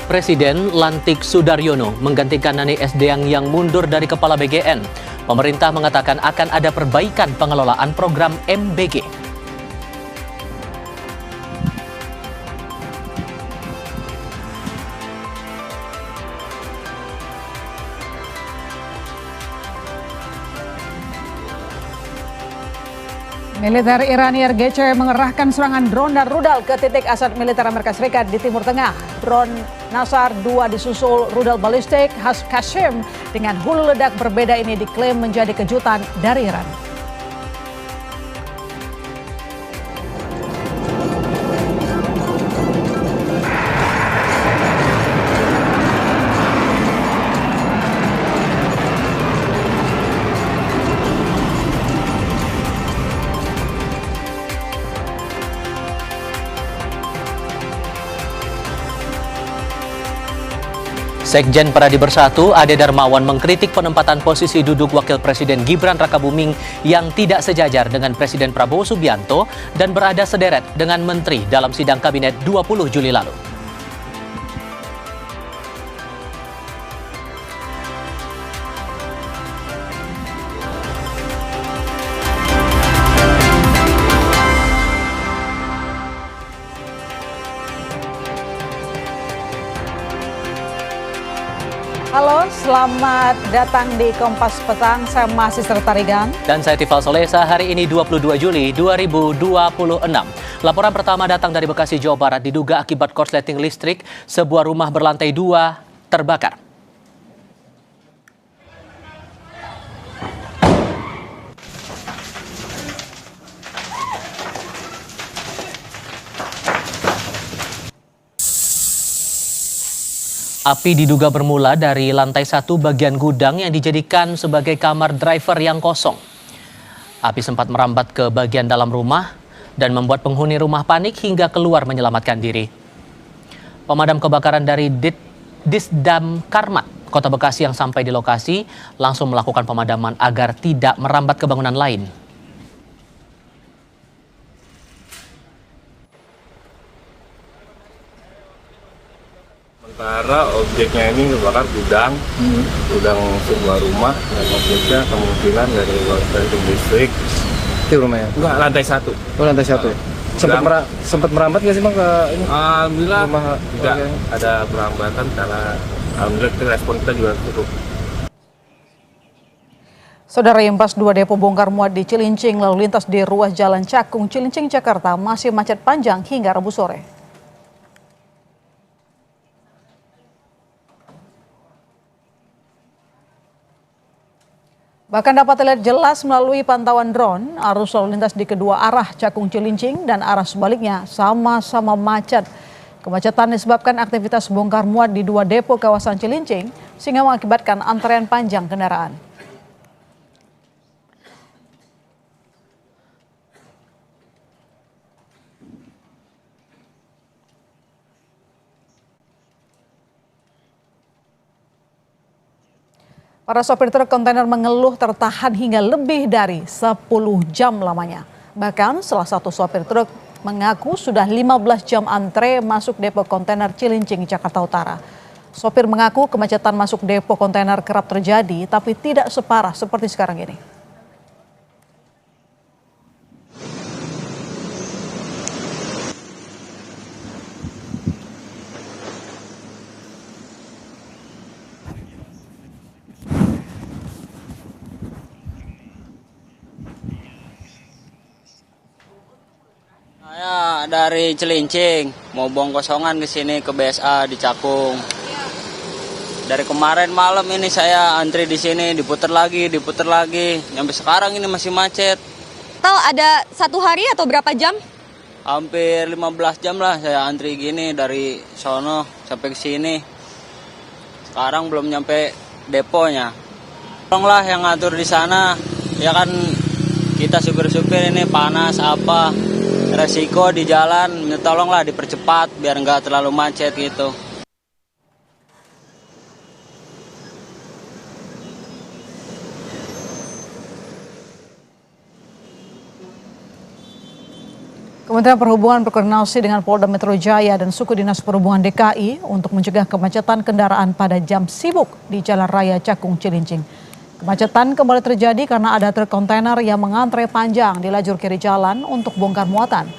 Presiden lantik Sudaryono menggantikan Nani Sdeang yang mundur dari Kepala BGN. Pemerintah mengatakan akan ada perbaikan pengelolaan program MBG. Militer Iran IRGC mengerahkan serangan drone dan rudal ke titik aset militer Amerika Serikat di Timur Tengah. Drone Nasar 2 disusul rudal balistik Qasim dengan hulu ledak berbeda ini diklaim menjadi kejutan dari Iran. Sekjen Paradi Bersatu, Ade Darmawan mengkritik penempatan posisi duduk Wakil Presiden Gibran Rakabuming yang tidak sejajar dengan Presiden Prabowo Subianto dan berada sederet dengan menteri dalam sidang kabinet 20 Juli lalu. Halo, selamat datang di Kompas Petang. Saya masih Tarigan. Dan saya Tifal Solesa. Hari ini 22 Juli 2026. Laporan pertama datang dari Bekasi, Jawa Barat. Diduga akibat korsleting listrik, sebuah rumah berlantai 2 terbakar. Api diduga bermula dari lantai 1 bagian gudang yang dijadikan sebagai kamar driver yang kosong. Api sempat merambat ke bagian dalam rumah dan membuat penghuni rumah panik hingga keluar menyelamatkan diri. Pemadam kebakaran dari Disdam Karmat, Kota Bekasi yang sampai di lokasi langsung melakukan pemadaman agar tidak merambat ke bangunan lain. Sementara objeknya ini terbakar gudang sebuah rumah dan objeknya kemungkinan dari korsleting listrik. Itu rumahnya? Enggak, lantai 1. Oh, lantai 1. Sempat merambat nggak sih Bang ke ini? Alhamdulillah Rumah tidak ada perambatan karena alhamdulillah respon kita juga cukup. Saudara, impas 2 depo bongkar muat di Cilincing lalu lintas di ruas Jalan Cakung, Cilincing, Jakarta masih macet panjang hingga Rabu sore. Bahkan dapat terlihat jelas melalui pantauan drone, arus lalu lintas di kedua arah Cakung Cilincing dan arah sebaliknya sama-sama macet. Kemacetan disebabkan aktivitas bongkar muat di 2 depo kawasan Cilincing sehingga mengakibatkan antrean panjang kendaraan. Para sopir truk kontainer mengeluh tertahan hingga lebih dari 10 jam lamanya. Bahkan salah satu sopir truk mengaku sudah 15 jam antre masuk depo kontainer Cilincing, Jakarta Utara. Sopir mengaku kemacetan masuk depo kontainer kerap terjadi tapi tidak separah seperti sekarang ini. Saya dari Cilincing, mau buang kosongan ke sini ke BSA di Cakung. Dari kemarin malam ini saya antri di sini, diputer lagi. Sampai sekarang ini masih macet. Tahu ada 1 hari atau berapa jam? Hampir 15 jam lah saya antri gini dari sono sampai ke sini. Sekarang belum nyampe deponya. Tolonglah yang ngatur di sana. Ya kan kita supir-supir ini panas apa. Resiko di jalan, tolonglah dipercepat biar nggak terlalu macet gitu. Kementerian Perhubungan berkoordinasi dengan Polda Metro Jaya dan Suku Dinas Perhubungan DKI untuk mencegah kemacetan kendaraan pada jam sibuk di Jalan Raya Cakung Cilincing. Kemacetan kembali terjadi karena ada truk kontainer yang mengantre panjang di lajur kiri jalan untuk bongkar muatan.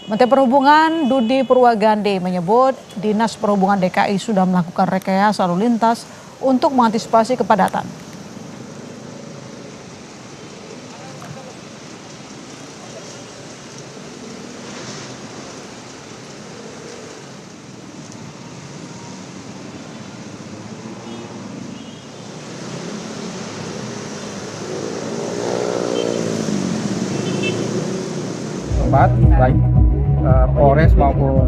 Menteri Perhubungan Dudi Purwagande menyebut Dinas Perhubungan DKI sudah melakukan rekayasa lalu lintas untuk mengantisipasi kepadatan. Baik Polres maupun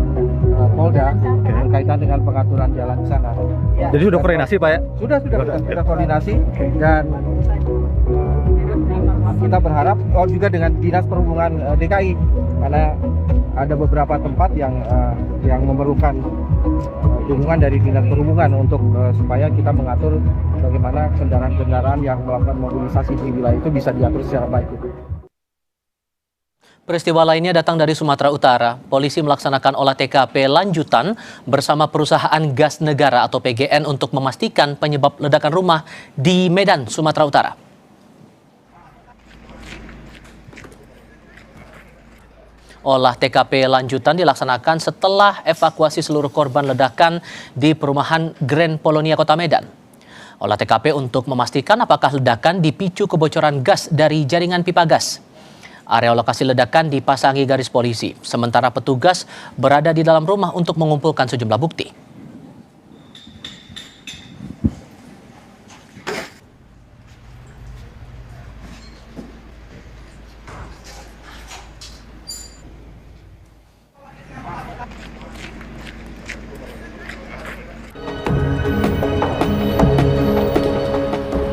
Polda berkaitan dengan pengaturan jalan di sana. Jadi sudah koordinasi Pak ya? Sudah koordinasi dan kita berharap juga dengan Dinas Perhubungan DKI karena ada beberapa tempat yang memerlukan dukungan dari Dinas Perhubungan untuk supaya kita mengatur bagaimana kendaraan-kendaraan yang melakukan mobilisasi di wilayah itu bisa diatur secara baik. Peristiwa lainnya datang dari Sumatera Utara. Polisi melaksanakan olah TKP lanjutan bersama perusahaan gas negara atau PGN untuk memastikan penyebab ledakan rumah di Medan, Sumatera Utara. Olah TKP lanjutan dilaksanakan setelah evakuasi seluruh korban ledakan di perumahan Grand Polonia, Kota Medan. Olah TKP untuk memastikan apakah ledakan dipicu kebocoran gas dari jaringan pipa gas. Area lokasi ledakan dipasangi garis polisi, sementara petugas berada di dalam rumah untuk mengumpulkan sejumlah bukti.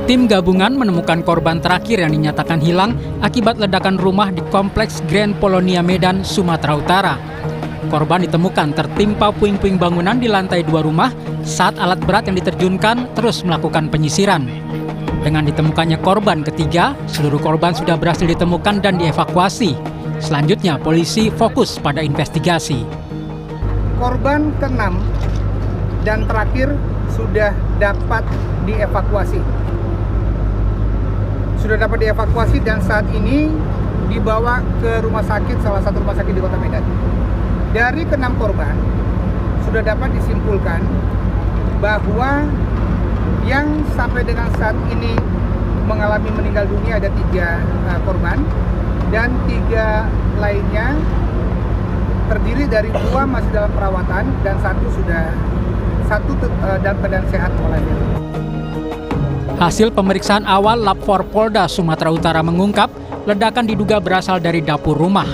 Tim gabungan menemukan korban terakhir yang dinyatakan hilang akibat ledakan rumah di Kompleks Grand Polonia Medan, Sumatera Utara. Korban ditemukan tertimpa puing-puing bangunan di lantai 2 rumah saat alat berat yang diterjunkan terus melakukan penyisiran. Dengan ditemukannya korban ketiga, seluruh korban sudah berhasil ditemukan dan dievakuasi. Selanjutnya, polisi fokus pada investigasi. Korban ke-6 dan terakhir sudah dapat dievakuasi. Dan saat ini dibawa ke rumah sakit, salah satu rumah sakit di Kota Medan. Dari ke-6 korban sudah dapat disimpulkan bahwa yang sampai dengan saat ini mengalami meninggal dunia ada 3 korban dan 3 lainnya terdiri dari 2 masih dalam perawatan dan satu dalam keadaan sehat walafiat. Hasil pemeriksaan awal Lab 4 Polda Sumatera Utara mengungkap ledakan diduga berasal dari dapur rumah.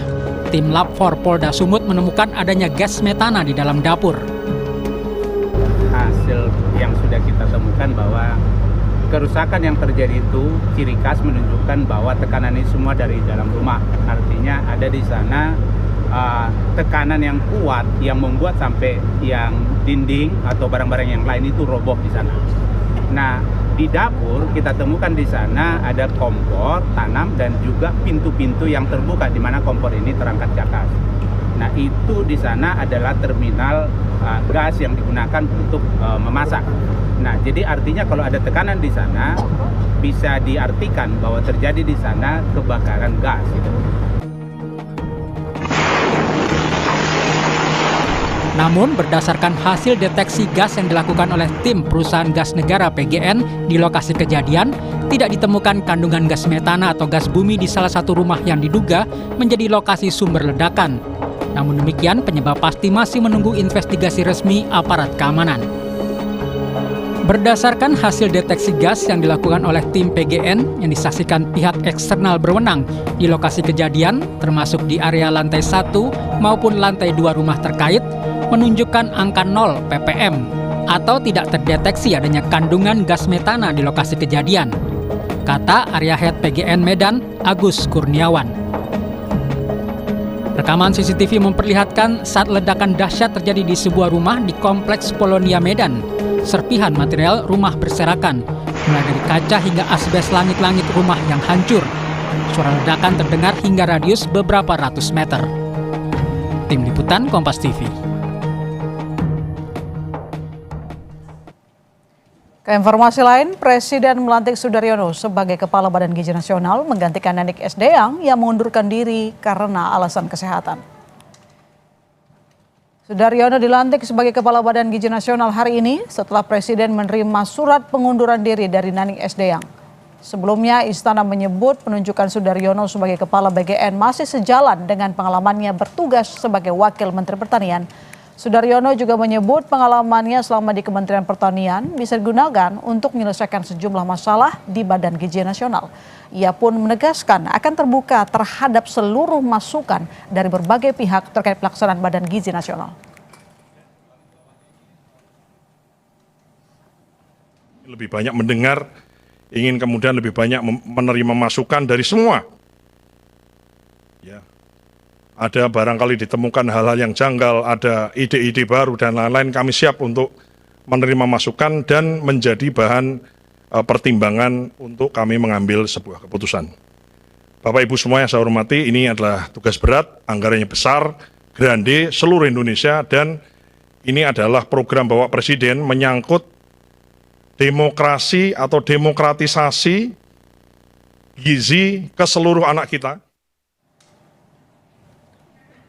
Tim Lab 4 Polda Sumut menemukan adanya gas metana di dalam dapur. Hasil yang sudah kita temukan bahwa kerusakan yang terjadi itu ciri khas menunjukkan bahwa tekanan ini semua dari dalam rumah. Artinya ada di sana tekanan yang kuat yang membuat sampai yang dinding atau barang-barang yang lain itu roboh di sana. Nah, di dapur kita temukan di sana ada kompor tanam dan juga pintu-pintu yang terbuka di mana kompor ini terangkat ke atas. Nah, itu di sana adalah terminal gas yang digunakan untuk memasak. Nah, jadi artinya kalau ada tekanan di sana bisa diartikan bahwa terjadi di sana kebakaran gas gitu. Namun berdasarkan hasil deteksi gas yang dilakukan oleh tim perusahaan gas negara PGN di lokasi kejadian, tidak ditemukan kandungan gas metana atau gas bumi di salah satu rumah yang diduga menjadi lokasi sumber ledakan. Namun demikian, penyebab pasti masih menunggu investigasi resmi aparat keamanan. Berdasarkan hasil deteksi gas yang dilakukan oleh tim PGN yang disaksikan pihak eksternal berwenang di lokasi kejadian, termasuk di area lantai 1 maupun lantai 2 rumah terkait, menunjukkan angka 0 ppm atau tidak terdeteksi adanya kandungan gas metana di lokasi kejadian, kata Area Head PGN Medan, Agus Kurniawan. Rekaman CCTV memperlihatkan saat ledakan dahsyat terjadi di sebuah rumah di Kompleks Polonia Medan. Serpihan material rumah berserakan, mulai dari kaca hingga asbes langit-langit rumah yang hancur. Suara ledakan terdengar hingga radius beberapa ratus meter. Tim Liputan Kompas TV. Ke informasi lain, Presiden melantik Sudaryono sebagai Kepala Badan Gizi Nasional menggantikan Nanik Esdeyang yang mengundurkan diri karena alasan kesehatan. Sudaryono dilantik sebagai Kepala Badan Gizi Nasional hari ini setelah Presiden menerima surat pengunduran diri dari Nanik Esdeyang. Sebelumnya, Istana menyebut penunjukan Sudaryono sebagai Kepala BGN masih sejalan dengan pengalamannya bertugas sebagai Wakil Menteri Pertanian. Sudaryono juga menyebut pengalamannya selama di Kementerian Pertanian bisa digunakan untuk menyelesaikan sejumlah masalah di Badan Gizi Nasional. Ia pun menegaskan akan terbuka terhadap seluruh masukan dari berbagai pihak terkait pelaksanaan Badan Gizi Nasional. Lebih banyak mendengar, ingin kemudian lebih banyak menerima masukan dari semua. Ya. Ada barangkali ditemukan hal-hal yang janggal, ada ide-ide baru dan lain-lain, kami siap untuk menerima masukan dan menjadi bahan pertimbangan untuk kami mengambil sebuah keputusan. Bapak Ibu semua yang saya hormati, ini adalah tugas berat, anggarannya besar, grande, seluruh Indonesia, dan ini adalah program Bapak Presiden menyangkut demokrasi atau demokratisasi gizi ke seluruh anak kita.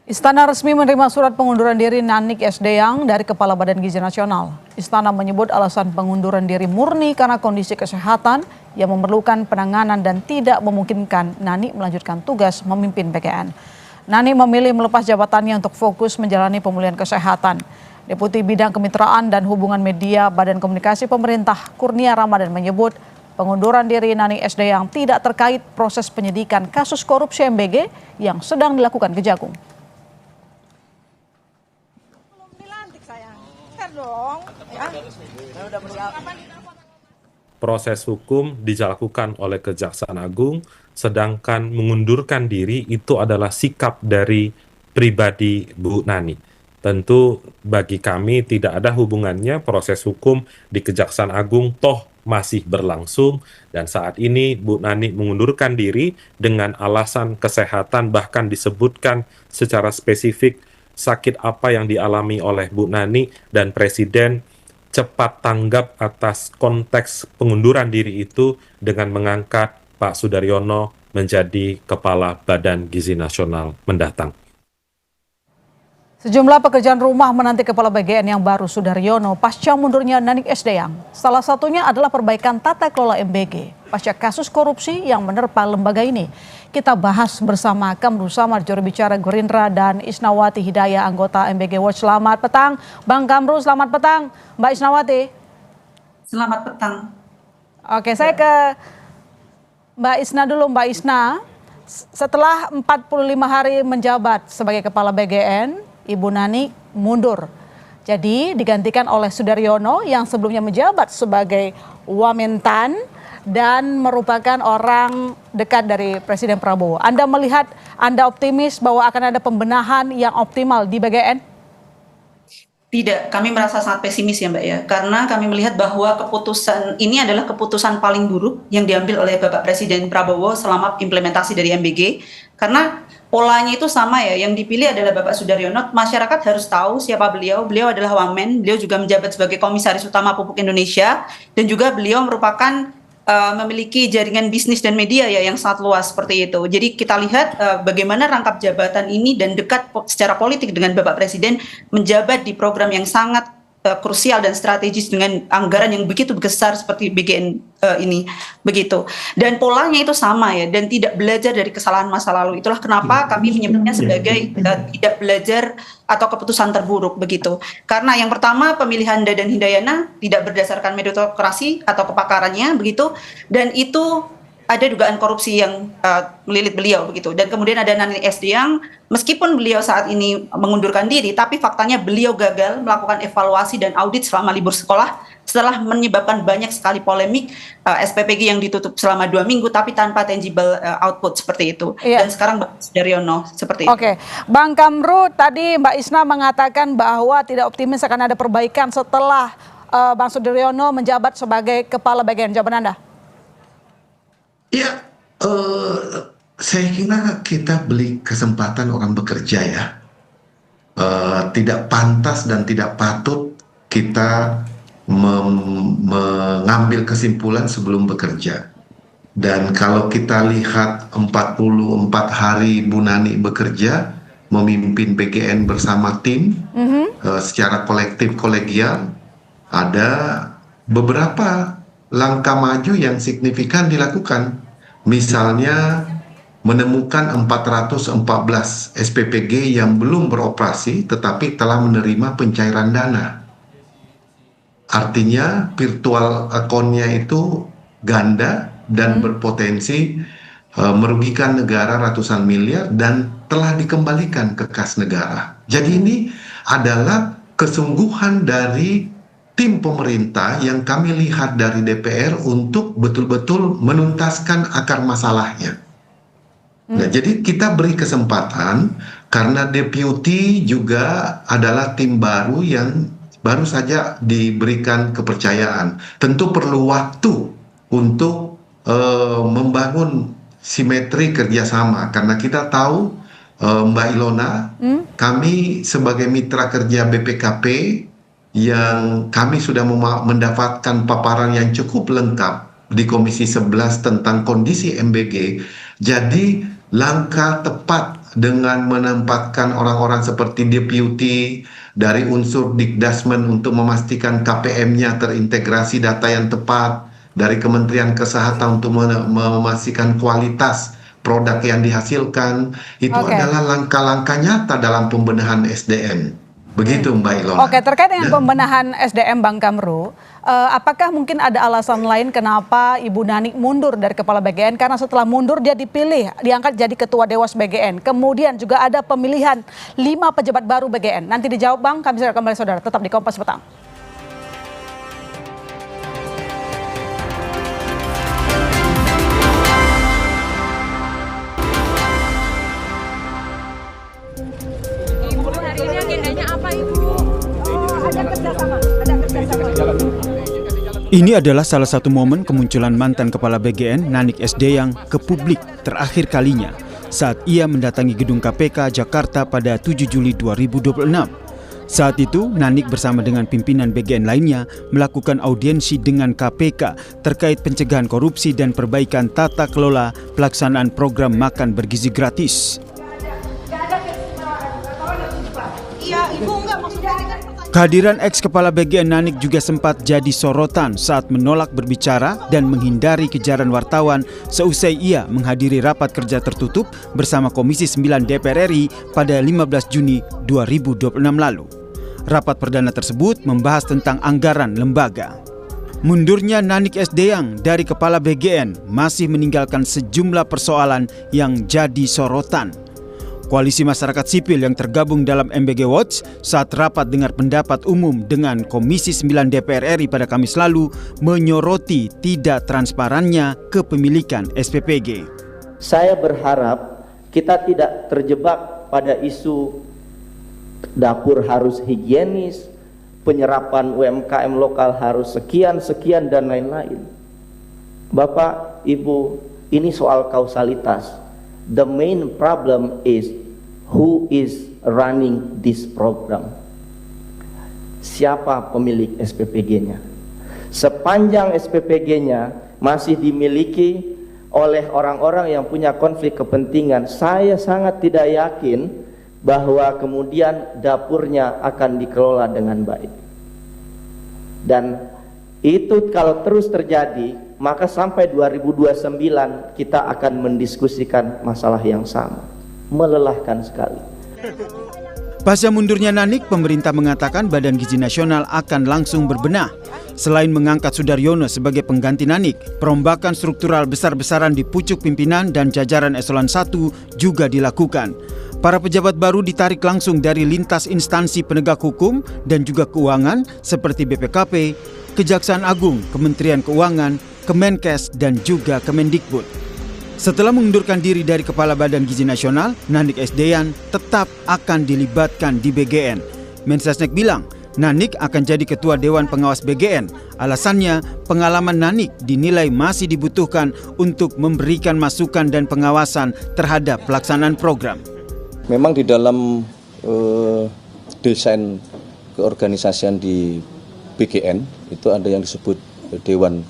Istana resmi menerima surat pengunduran diri Nanik Esdeyang dari Kepala Badan Gizi Nasional. Istana menyebut alasan pengunduran diri murni karena kondisi kesehatan yang memerlukan penanganan dan tidak memungkinkan Nanik melanjutkan tugas memimpin BGN. Nanik memilih melepas jabatannya untuk fokus menjalani pemulihan kesehatan. Deputi Bidang Kemitraan dan Hubungan Media Badan Komunikasi Pemerintah Kurnia Ramadan menyebut pengunduran diri Nanik Esdeyang tidak terkait proses penyidikan kasus korupsi MBG yang sedang dilakukan Kejagung. Proses hukum dilakukan oleh Kejaksaan Agung, sedangkan mengundurkan diri itu adalah sikap dari pribadi Bu Nani. Tentu bagi kami tidak ada hubungannya, proses hukum di Kejaksaan Agung toh masih berlangsung, dan saat ini Bu Nani mengundurkan diri dengan alasan kesehatan, bahkan disebutkan secara spesifik sakit apa yang dialami oleh Bu Nani, dan Presiden cepat tanggap atas konteks pengunduran diri itu dengan mengangkat Pak Sudaryono menjadi Kepala Badan Gizi Nasional mendatang. Sejumlah pekerjaan rumah menanti Kepala BGN yang baru Sudaryono pasca mundurnya Nanik Esdeyang. Salah satunya adalah perbaikan tata kelola MBG pasca kasus korupsi yang menerpa lembaga ini. Kita bahas bersama Kamru Samad, juru bicara Gerindra, dan Isnawati Hidayah, anggota MBG Watch. Selamat petang, Bang Kamru. Selamat petang, Mbak Isnawati. Selamat petang. Oke, saya ke Mbak Isna dulu. Mbak Isna, setelah 45 hari menjabat sebagai Kepala BGN, Ibu Nani mundur. Jadi digantikan oleh Sudaryono yang sebelumnya menjabat sebagai Wamentan dan merupakan orang dekat dari Presiden Prabowo. Anda melihat, Anda optimis bahwa akan ada pembenahan yang optimal di BGN? Tidak, kami merasa sangat pesimis ya Mbak ya. Karena kami melihat bahwa keputusan ini adalah keputusan paling buruk yang diambil oleh Bapak Presiden Prabowo selama implementasi dari MBG. Karena polanya itu sama ya, yang dipilih adalah Bapak Sudaryono. Masyarakat harus tahu siapa beliau. Beliau adalah Wamen, beliau juga menjabat sebagai Komisaris Utama Pupuk Indonesia, dan juga beliau merupakan memiliki jaringan bisnis dan media ya yang sangat luas seperti itu. Jadi kita lihat bagaimana rangkap jabatan ini dan dekat secara politik dengan Bapak Presiden, menjabat di program yang sangat krusial dan strategis dengan anggaran yang begitu besar seperti BGN ini begitu. Dan polanya itu sama ya, dan tidak belajar dari kesalahan masa lalu. Itulah kenapa kami menyebutnya sebagai tidak belajar atau keputusan terburuk begitu. Karena yang pertama, pemilihan Dadan Hindayana tidak berdasarkan meritokrasi atau kepakarannya begitu, dan itu ada dugaan korupsi yang melilit beliau begitu. Dan kemudian ada Nanik Esdeyang, meskipun beliau saat ini mengundurkan diri, tapi faktanya beliau gagal melakukan evaluasi dan audit selama libur sekolah setelah menyebabkan banyak sekali polemik, SPPG yang ditutup selama 2 minggu tapi tanpa tangible output seperti itu. Iya. Dan sekarang Mbak Sudaryono seperti itu. Oke, Bang Kamru, tadi Mbak Isna mengatakan bahwa tidak optimis akan ada perbaikan setelah Bang Sudaryono menjabat sebagai Kepala BGN. Jawaban Anda? Ya, saya kira kita beri kesempatan orang bekerja ya. tidak pantas dan tidak patut kita mengambil kesimpulan sebelum bekerja. Dan kalau kita lihat 44 hari Bu Nani bekerja, memimpin BGN bersama tim secara kolektif kolegial, ada beberapa langkah maju yang signifikan dilakukan. Misalnya menemukan 414 SPPG yang belum beroperasi tetapi telah menerima pencairan dana. Artinya virtual account-nya itu ganda dan berpotensi merugikan negara ratusan miliar dan telah dikembalikan ke kas negara. Jadi ini adalah kesungguhan dari tim pemerintah yang kami lihat dari DPR untuk betul-betul menuntaskan akar masalahnya. Nah, jadi kita beri kesempatan karena deputy juga adalah tim baru yang baru saja diberikan kepercayaan. Tentu perlu waktu untuk membangun simetri kerjasama karena kita tahu Mbak Ilona, kami sebagai mitra kerja BPKP yang kami sudah mendapatkan paparan yang cukup lengkap di Komisi 11 tentang kondisi MBG. Jadi langkah tepat dengan menempatkan orang-orang seperti deputy dari unsur Dikdasmen untuk memastikan KPM-nya terintegrasi data yang tepat, dari Kementerian Kesehatan untuk memastikan kualitas produk yang dihasilkan, itu adalah langkah-langkah nyata dalam pembenahan SDM. Begitu Mbak Ilona. Oke, terkait dengan pembenahan SDM Bang Kamru, apakah mungkin ada alasan lain kenapa Ibu Nani mundur dari Kepala BGN? Karena setelah mundur dia dipilih, diangkat jadi Ketua Dewas BGN. Kemudian juga ada pemilihan 5 pejabat baru BGN. Nanti dijawab Bang, kami segera kembali saudara, tetap di Kompas Petang. Ini adalah salah satu momen kemunculan mantan Kepala BGN Nanik Sdeyang ke publik terakhir kalinya saat ia mendatangi gedung KPK Jakarta pada 7 Juli 2026. Saat itu, Nanik bersama dengan pimpinan BGN lainnya melakukan audiensi dengan KPK terkait pencegahan korupsi dan perbaikan tata kelola pelaksanaan program makan bergizi gratis. Kehadiran ex-kepala BGN Nanik juga sempat jadi sorotan saat menolak berbicara dan menghindari kejaran wartawan seusai ia menghadiri rapat kerja tertutup bersama Komisi 9 DPR RI pada 15 Juni 2026 lalu. Rapat perdana tersebut membahas tentang anggaran lembaga. Mundurnya Nanik Sdeyang dari Kepala BGN masih meninggalkan sejumlah persoalan yang jadi sorotan. Koalisi masyarakat sipil yang tergabung dalam MBG Watch saat rapat dengar pendapat umum dengan Komisi 9 DPR RI pada Kamis lalu menyoroti tidak transparannya kepemilikan SPPG. Saya berharap kita tidak terjebak pada isu dapur harus higienis, penyerapan UMKM lokal harus sekian dan lain-lain. Bapak, Ibu, ini soal kausalitas. The main problem is who is running this program. Siapa pemilik SPPG-nya? Sepanjang SPPG-nya masih dimiliki oleh orang-orang yang punya konflik kepentingan, saya sangat tidak yakin bahwa kemudian dapurnya akan dikelola dengan baik. Dan itu kalau terus terjadi, maka sampai 2029 kita akan mendiskusikan masalah yang sama. Melelahkan sekali. Pasca mundurnya Nanik, pemerintah mengatakan Badan Gizi Nasional akan langsung berbenah. Selain mengangkat Sudaryono sebagai pengganti Nanik, perombakan struktural besar-besaran di pucuk pimpinan dan jajaran eselon 1 juga dilakukan. Para pejabat baru ditarik langsung dari lintas instansi penegak hukum dan juga keuangan seperti BPKP, Kejaksaan Agung, Kementerian Keuangan, Kemenkes, dan juga Kemendikbud. Setelah mengundurkan diri dari Kepala Badan Gizi Nasional, Nanik Sdeyang tetap akan dilibatkan di BGN. Mensesnek bilang, Nanik akan jadi Ketua Dewan Pengawas BGN. Alasannya, pengalaman Nanik dinilai masih dibutuhkan untuk memberikan masukan dan pengawasan terhadap pelaksanaan program. Memang di dalam desain keorganisasian di BGN itu ada yang disebut Dewan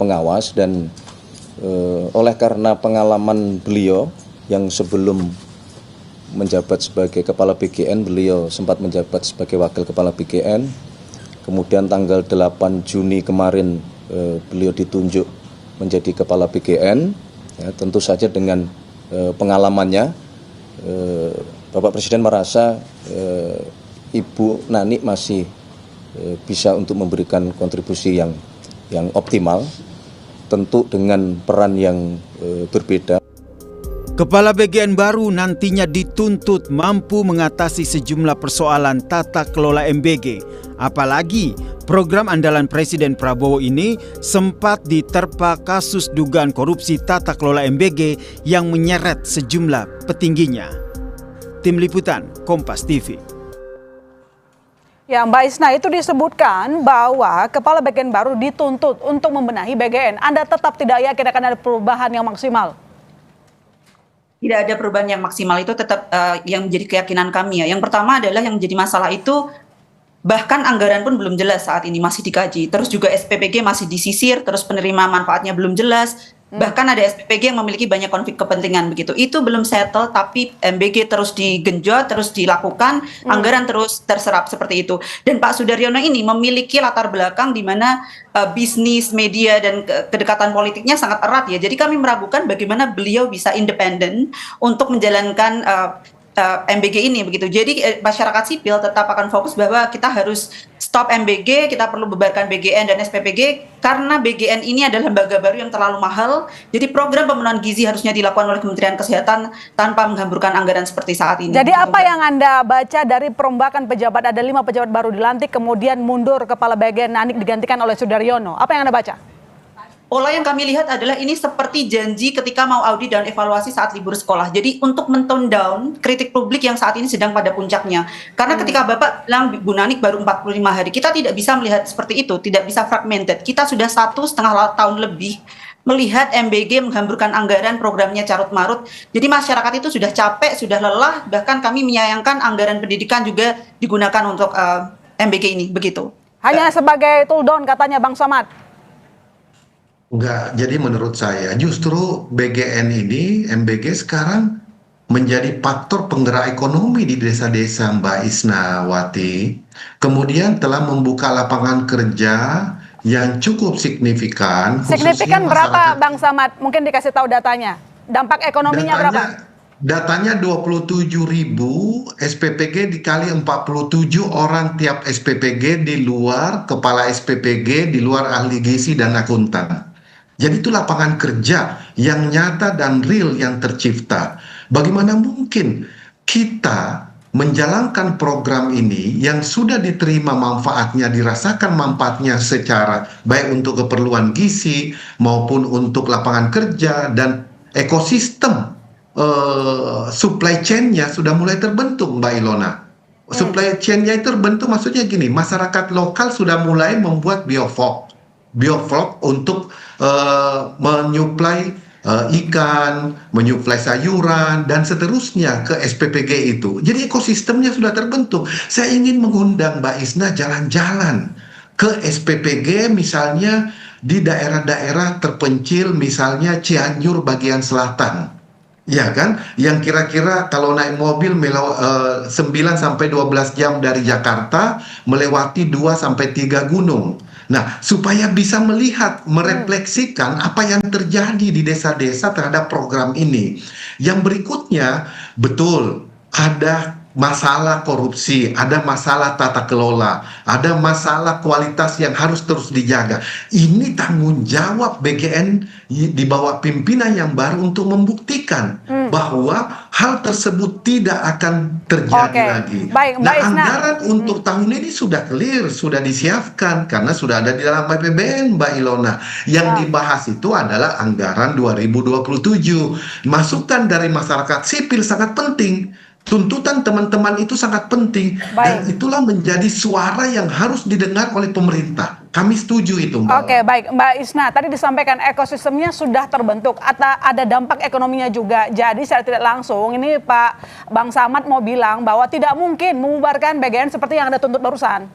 Pengawas, dan oleh karena pengalaman beliau yang sebelum menjabat sebagai kepala BGN, beliau sempat menjabat sebagai wakil kepala BGN, kemudian tanggal 8 Juni kemarin beliau ditunjuk menjadi kepala BGN, ya, tentu saja dengan pengalamannya Bapak Presiden merasa Ibu Nani masih bisa untuk memberikan kontribusi yang optimal, tentu dengan peran yang berbeda. Kepala BGN baru nantinya dituntut mampu mengatasi sejumlah persoalan tata kelola MBG. Apalagi program andalan Presiden Prabowo ini sempat diterpa kasus dugaan korupsi tata kelola MBG yang menyeret sejumlah petingginya. Tim Liputan Kompas TV. Ya, Mbak Isna, itu disebutkan bahwa Kepala BGN baru dituntut untuk membenahi BGN. Anda tetap tidak yakin akan ada perubahan yang maksimal? Tidak ada perubahan yang maksimal, itu tetap yang menjadi keyakinan kami ya. Yang pertama adalah yang menjadi masalah itu bahkan anggaran pun belum jelas saat ini, masih dikaji. Terus juga SPPG masih disisir, terus penerima manfaatnya belum jelas. Bahkan ada SPPG yang memiliki banyak konflik kepentingan begitu. Itu belum settle, tapi MBG terus digenjot, terus dilakukan, anggaran terus terserap seperti itu. Dan Pak Sudaryono ini memiliki latar belakang di mana bisnis, media, dan kedekatan politiknya sangat erat ya. Jadi kami meragukan bagaimana beliau bisa independen untuk menjalankan MBG ini begitu. Jadi masyarakat sipil tetap akan fokus bahwa kita harus stop MBG, kita perlu bubarkan BGN dan SPPG karena BGN ini adalah lembaga baru yang terlalu mahal. Jadi program pemenuhan gizi harusnya dilakukan oleh Kementerian Kesehatan tanpa menghamburkan anggaran seperti saat ini. Jadi apa yang Anda baca dari perombakan pejabat? Ada 5 pejabat baru dilantik, kemudian mundur Kepala BGN Nanik digantikan oleh Sudaryono. Apa yang Anda baca? Pola yang kami lihat adalah ini seperti janji ketika mau audit dan evaluasi saat libur sekolah. Jadi untuk men-tone down kritik publik yang saat ini sedang pada puncaknya. Karena ketika Bapak bilang Bu Nanik baru 45 hari, kita tidak bisa melihat seperti itu, tidak bisa fragmented. Kita sudah 1,5 tahun lebih melihat MBG menghamburkan anggaran, programnya carut-marut. Jadi masyarakat itu sudah capek, sudah lelah, bahkan kami menyayangkan anggaran pendidikan juga digunakan untuk MBG ini, begitu. Hanya sebagai tool down katanya Bang Samad. Enggak, jadi menurut saya justru BGN ini, MBG sekarang menjadi faktor penggerak ekonomi di desa-desa, Mbak Isnawati. Kemudian telah membuka lapangan kerja yang cukup signifikan. Signifikan berapa Bang Samad? Mungkin dikasih tahu datanya. Dampak ekonominya berapa? Datanya 27.000 SPPG dikali 47 orang tiap SPPG di luar kepala SPPG, di luar ahli gizi dan akuntan. Jadi itu lapangan kerja yang nyata dan real yang tercipta. Bagaimana mungkin kita menjalankan program ini yang sudah diterima manfaatnya, dirasakan manfaatnya secara baik untuk keperluan gizi maupun untuk lapangan kerja dan ekosistem supply chain-nya sudah mulai terbentuk, Mbak Ilona. Supply chain-nya terbentuk maksudnya gini, masyarakat lokal sudah mulai membuat bioflok untuk menyuplai ikan, menyuplai sayuran, dan seterusnya ke SPPG itu. Jadi ekosistemnya sudah terbentuk. Saya ingin mengundang Mbak Isna jalan-jalan ke SPPG misalnya di daerah-daerah terpencil, misalnya Cianjur bagian selatan. Ya kan, yang kira-kira kalau naik mobil 9 sampai 12 jam dari Jakarta melewati 2 sampai 3 gunung. Nah, supaya bisa melihat, merefleksikan apa yang terjadi di desa-desa terhadap program ini. Yang berikutnya, betul ada masalah korupsi, ada masalah tata kelola, ada masalah kualitas yang harus terus dijaga. Ini tanggung jawab BGN di bawah pimpinan yang baru untuk membuktikan bahwa hal tersebut tidak akan terjadi lagi. Baik, nah, anggaran untuk tahun ini sudah clear, sudah disiapkan karena sudah ada di dalam APBN, Mbak Ilona. Yang dibahas itu adalah anggaran 2027. Masukan dari masyarakat sipil sangat penting. Tuntutan teman-teman itu sangat penting dan itulah menjadi suara yang harus didengar oleh pemerintah. Kami setuju itu, Mbak. Oke, baik. Mbak Isna, tadi disampaikan ekosistemnya sudah terbentuk, ada dampak ekonominya juga. Jadi secara tidak langsung, ini Bang Samad mau bilang bahwa tidak mungkin membubarkan BGN seperti yang Anda tuntut barusan.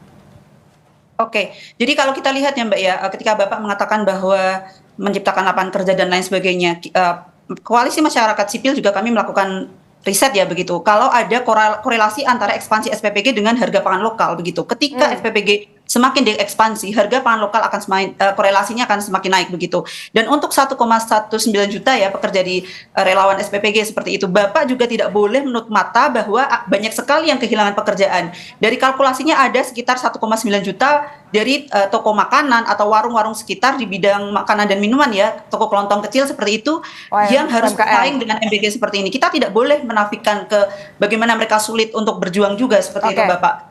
Oke, jadi kalau kita lihat ya Mbak ya, ketika Bapak mengatakan bahwa menciptakan lapangan kerja dan lain sebagainya, koalisi masyarakat sipil juga kami melakukan riset ya begitu. Kalau ada korelasi antara ekspansi SPPG dengan harga pangan lokal begitu. Ketika SPPG semakin diekspansi, harga pangan lokal akan korelasinya akan semakin naik begitu. Dan untuk 1,19 juta ya pekerja di relawan SPPG seperti itu, Bapak juga tidak boleh menutup mata bahwa banyak sekali yang kehilangan pekerjaan. Dari kalkulasinya ada sekitar 1,9 juta dari toko makanan atau warung-warung sekitar di bidang makanan dan minuman ya, toko kelontong kecil seperti itu yang harus bersaing dengan MBG seperti ini. Kita tidak boleh menafikan ke bagaimana mereka sulit untuk berjuang juga seperti itu, Bapak.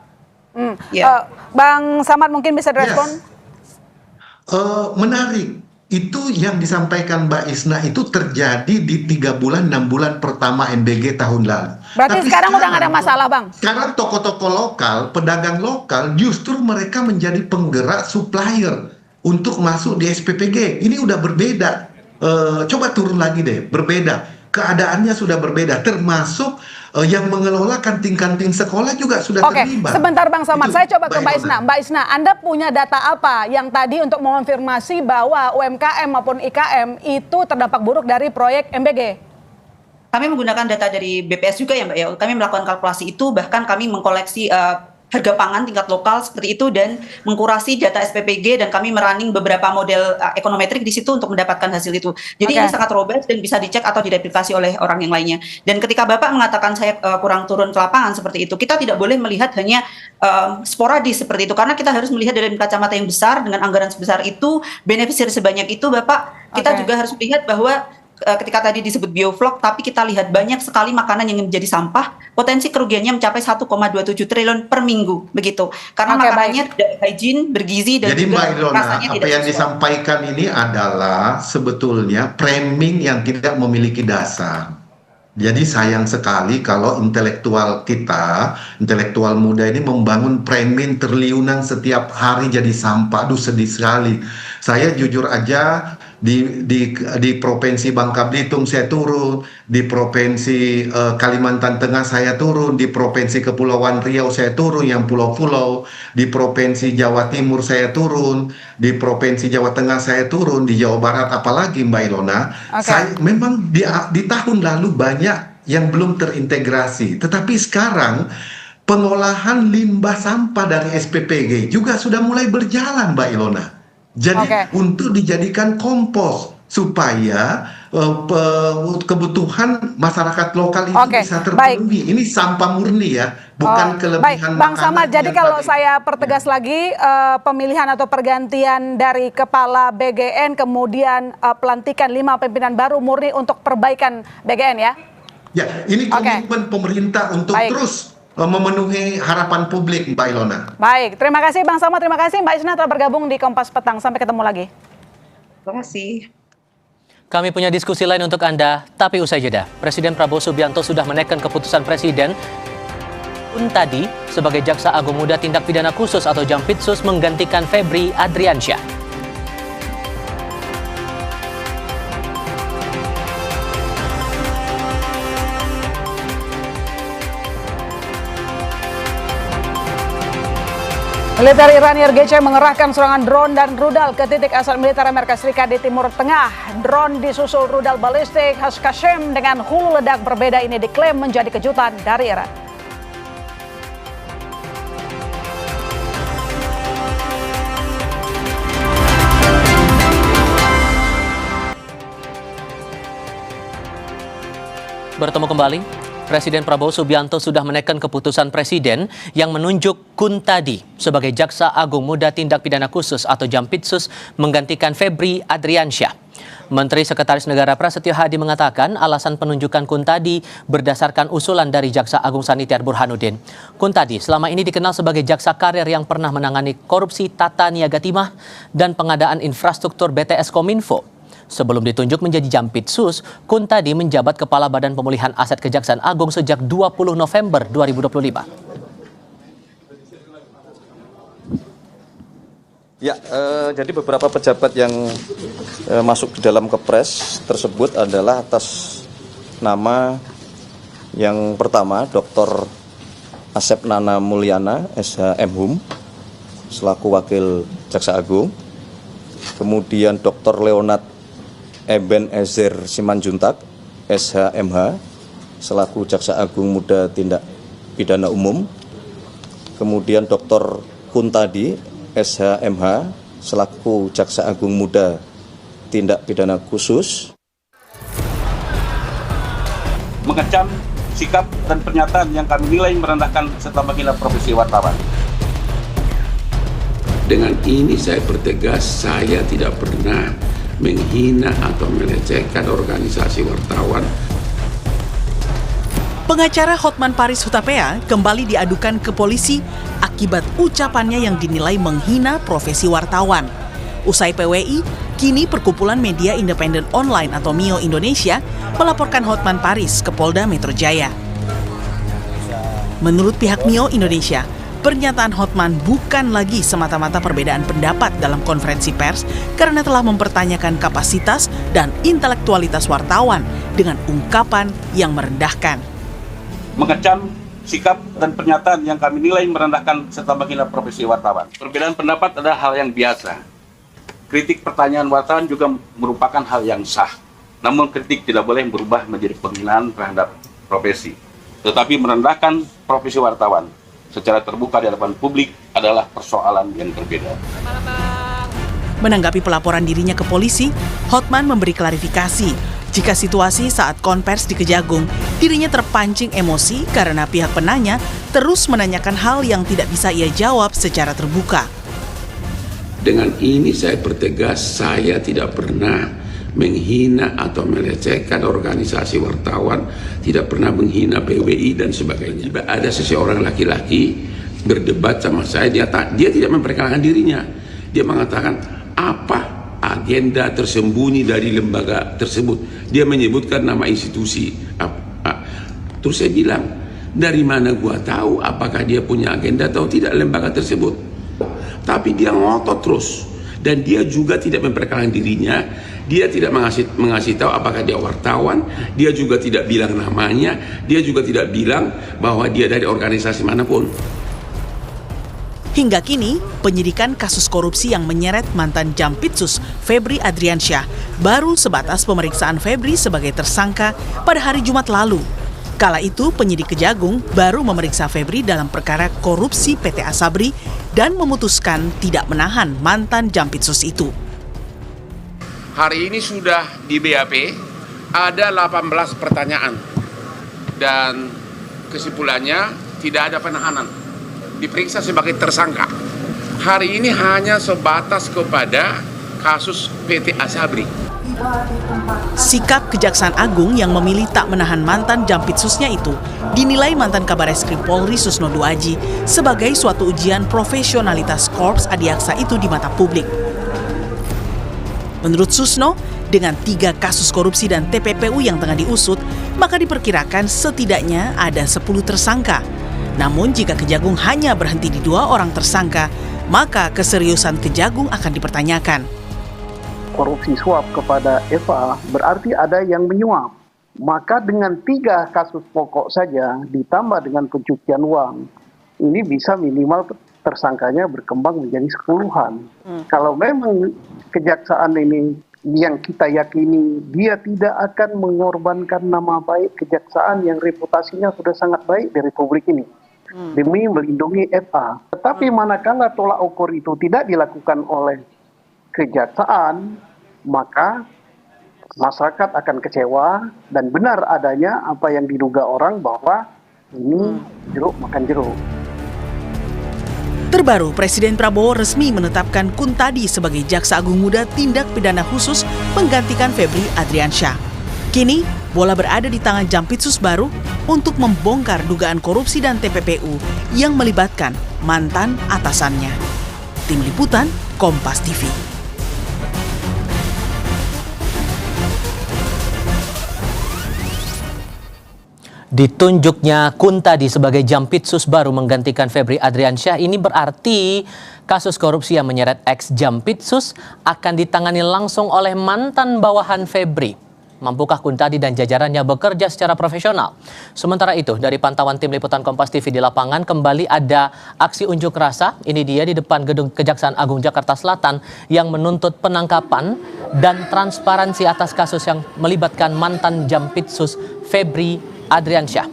Bang Samad mungkin bisa direspon? Menarik. Itu yang disampaikan Mbak Isna itu terjadi di 3 bulan, 6 bulan pertama MBG tahun lalu. Berarti sekarang udah nggak ada masalah, Bang? Sekarang toko-toko lokal, pedagang lokal, justru mereka menjadi penggerak supplier untuk masuk di SPPG. Ini udah berbeda. Coba turun lagi deh, berbeda. Keadaannya sudah berbeda, termasuk yang mengelola kantin-kantin sekolah juga sudah terlibat. Sebentar Bang Samad, saya coba ke Mbak Isna. Mbak Isna, Anda punya data apa yang tadi untuk mengonfirmasi bahwa UMKM maupun IKM itu terdampak buruk dari proyek MBG? Kami menggunakan data dari BPS juga ya Mbak ya. Kami melakukan kalkulasi itu, bahkan kami mengkoleksi harga pangan tingkat lokal seperti itu dan mengkurasi data SPPG dan kami merunning beberapa model ekonometrik di situ untuk mendapatkan hasil itu. Jadi ini sangat robust dan bisa dicek atau direplikasi oleh orang yang lainnya. Dan ketika Bapak mengatakan saya kurang turun ke lapangan seperti itu, kita tidak boleh melihat hanya sporadis seperti itu karena kita harus melihat dari kacamata yang besar dengan anggaran sebesar itu, beneficiary sebanyak itu, Bapak. Kita juga harus melihat bahwa ketika tadi disebut bioflok, tapi kita lihat banyak sekali makanan yang menjadi sampah, potensi kerugiannya mencapai 1,27 triliun per minggu, begitu. Karena makanannya tidak hygiene, bergizi, dan jadi juga Mbak Ilona, rasanya apa tidak yang sesuai. disampaikan ini adalah sebetulnya framing yang tidak memiliki dasar. Jadi sayang sekali kalau intelektual kita, intelektual muda ini membangun framing triliunan setiap hari jadi sampah. Aduh, sedih sekali. Saya jujur aja di provinsi Bangka Belitung saya turun, di provinsi Kalimantan Tengah saya turun, di provinsi Kepulauan Riau saya turun yang pulau-pulau, di provinsi Jawa Timur saya turun, di provinsi Jawa Tengah saya turun, di Jawa Barat apalagi Mbak Ilona. Saya memang di tahun lalu banyak yang belum terintegrasi, tetapi sekarang pengolahan limbah sampah dari SPPG juga sudah mulai berjalan Mbak Ilona. Jadi untuk dijadikan kompos supaya kebutuhan masyarakat lokal itu bisa terpenuhi. Ini sampah murni ya, bukan kelebihan Bang makanan. Samad, jadi kalau saya pertegas lagi, pemilihan atau pergantian dari kepala BGN, kemudian pelantikan 5 pimpinan baru murni untuk perbaikan BGN ya? Ya, ini komitmen pemerintah untuk terus memenuhi harapan publik, Mbak Ilona. Baik, terima kasih Bang Samad, terima kasih Mbak Isna telah bergabung di Kompas Petang. Sampai ketemu lagi. Terima kasih. Kami punya diskusi lain untuk Anda, tapi usai jeda. Presiden Prabowo Subianto sudah menaikkan keputusan Presiden tadi sebagai Jaksa Agung Muda Tindak Pidana Khusus atau Jampitsus menggantikan Febri Adriansyah. Militer Iran IRGC mengerahkan serangan drone dan rudal ke titik asal militer Amerika Serikat di Timur Tengah. Drone disusul rudal balistik khas Qasem dengan hulu ledak berbeda ini diklaim menjadi kejutan dari Iran. Bertemu kembali. Presiden Prabowo Subianto sudah menaikkan keputusan Presiden yang menunjuk Kuntadi sebagai Jaksa Agung Muda Tindak Pidana Khusus atau Jampitsus menggantikan Febri Adriansyah. Menteri Sekretaris Negara Prasetyo Hadi mengatakan alasan penunjukan Kuntadi berdasarkan usulan dari Jaksa Agung Sanitiar Burhanuddin. Kuntadi selama ini dikenal sebagai jaksa karir yang pernah menangani korupsi tata niaga timah dan pengadaan infrastruktur BTS Kominfo. Sebelum ditunjuk menjadi Jampitsus, Kuntadi menjabat Kepala Badan Pemulihan Aset Kejaksaan Agung sejak 20 November 2025. Ya, jadi beberapa pejabat yang masuk di dalam Kepres tersebut adalah atas nama yang pertama Dr. Asep Nana Mulyana, SH Mhum, selaku Wakil Jaksa Agung. Kemudian Dr. Leonard Eben Ezer Simanjuntak, SH-MH, selaku Jaksa Agung Muda Tindak Pidana Umum. Kemudian Dr. Kuntadi, SH-MH, selaku Jaksa Agung Muda Tindak Pidana Khusus. Mengecam sikap dan pernyataan yang kami nilai merendahkan serta menghina profesi wartawan. Dengan ini saya bertegas, saya tidak pernah menghina atau melecehkan organisasi wartawan. Pengacara Hotman Paris Hutapea kembali diadukan ke polisi akibat ucapannya yang dinilai menghina profesi wartawan. Usai PWI, kini Perkumpulan Media Independen Online atau MIO Indonesia melaporkan Hotman Paris ke Polda Metro Jaya. Menurut pihak MIO Indonesia, pernyataan Hotman bukan lagi semata-mata perbedaan pendapat dalam konferensi pers karena telah mempertanyakan kapasitas dan intelektualitas wartawan dengan ungkapan yang merendahkan. Mengecam sikap dan pernyataan yang kami nilai merendahkan serta menghina profesi wartawan. Perbedaan pendapat adalah hal yang biasa. Kritik pertanyaan wartawan juga merupakan hal yang sah. Namun kritik tidak boleh berubah menjadi penghinaan terhadap profesi. Tetapi merendahkan profesi wartawan secara terbuka di hadapan publik adalah persoalan yang berbeda. Menanggapi pelaporan dirinya ke polisi, Hotman memberi klarifikasi jika situasi saat konvers di Kejagung, dirinya terpancing emosi karena pihak penanya terus menanyakan hal yang tidak bisa ia jawab secara terbuka. Dengan ini saya bertegas, saya tidak pernah menghina atau melecehkan organisasi wartawan, tidak pernah menghina PWI dan sebagainya. Ada seseorang laki-laki berdebat sama saya, dia tidak memperkenalkan dirinya. Dia mengatakan apa agenda tersembunyi dari lembaga tersebut. Dia menyebutkan nama institusi. Terus saya bilang, dari mana gua tahu apakah dia punya agenda atau tidak lembaga tersebut? Tapi dia ngotot terus. Dan dia juga tidak memperkenalkan dirinya, dia tidak mengasih tahu apakah dia wartawan, dia juga tidak bilang namanya, dia juga tidak bilang bahwa dia dari organisasi manapun. Hingga kini, penyidikan kasus korupsi yang menyeret mantan Jampitsus Febri Adriansyah baru sebatas pemeriksaan Febri sebagai tersangka pada hari Jumat lalu. Kala itu, penyidik Kejagung baru memeriksa Febri dalam perkara korupsi PT Asabri dan memutuskan tidak menahan mantan Jampitsus itu. Hari ini sudah di BAP ada 18 pertanyaan dan kesimpulannya tidak ada penahanan. Diperiksa sebagai tersangka. Hari ini hanya sebatas kepada kasus PT Asabri. Sikap Kejaksaan Agung yang memilih tak menahan mantan Jampitsusnya itu dinilai mantan Kabareskrim Polri Susno Duaji sebagai suatu ujian profesionalitas Korps Adiaksa itu di mata publik. Menurut Susno, dengan 3 kasus korupsi dan TPPU yang tengah diusut, maka diperkirakan setidaknya ada 10 tersangka. Namun jika Kejagung hanya berhenti di 2 orang tersangka, maka keseriusan Kejagung akan dipertanyakan. Korupsi suap kepada FA berarti ada yang menyuap. Maka dengan 3 kasus pokok saja ditambah dengan pencucian uang, ini bisa minimal tersangkanya berkembang menjadi 10-an. Kalau memang kejaksaan ini yang kita yakini dia tidak akan mengorbankan nama baik kejaksaan yang reputasinya sudah sangat baik di Republik ini demi melindungi FA. Tetapi manakala tolak ukur itu tidak dilakukan oleh kejaksaan, maka masyarakat akan kecewa dan benar adanya apa yang diduga orang bahwa ini jeruk makan jeruk. Terbaru, Presiden Prabowo resmi menetapkan Kuntadi sebagai Jaksa Agung Muda Tindak Pidana Khusus menggantikan Febri Adriansyah. Kini, bola berada di tangan Jampitsus baru untuk membongkar dugaan korupsi dan TPPU yang melibatkan mantan atasannya. Tim Liputan, Kompas TV. Ditunjuknya Kuntadi sebagai Jampitsus baru menggantikan Febri Adriansyah ini berarti kasus korupsi yang menyeret ex Jampitsus akan ditangani langsung oleh mantan bawahan Febri. Mampukah Kuntadi dan jajarannya bekerja secara profesional? Sementara itu, dari pantauan tim liputan Kompas TV di lapangan, kembali ada aksi unjuk rasa. Ini dia di depan Gedung Kejaksaan Agung Jakarta Selatan yang menuntut penangkapan dan transparansi atas kasus yang melibatkan mantan Jampitsus Febri Adriansyah.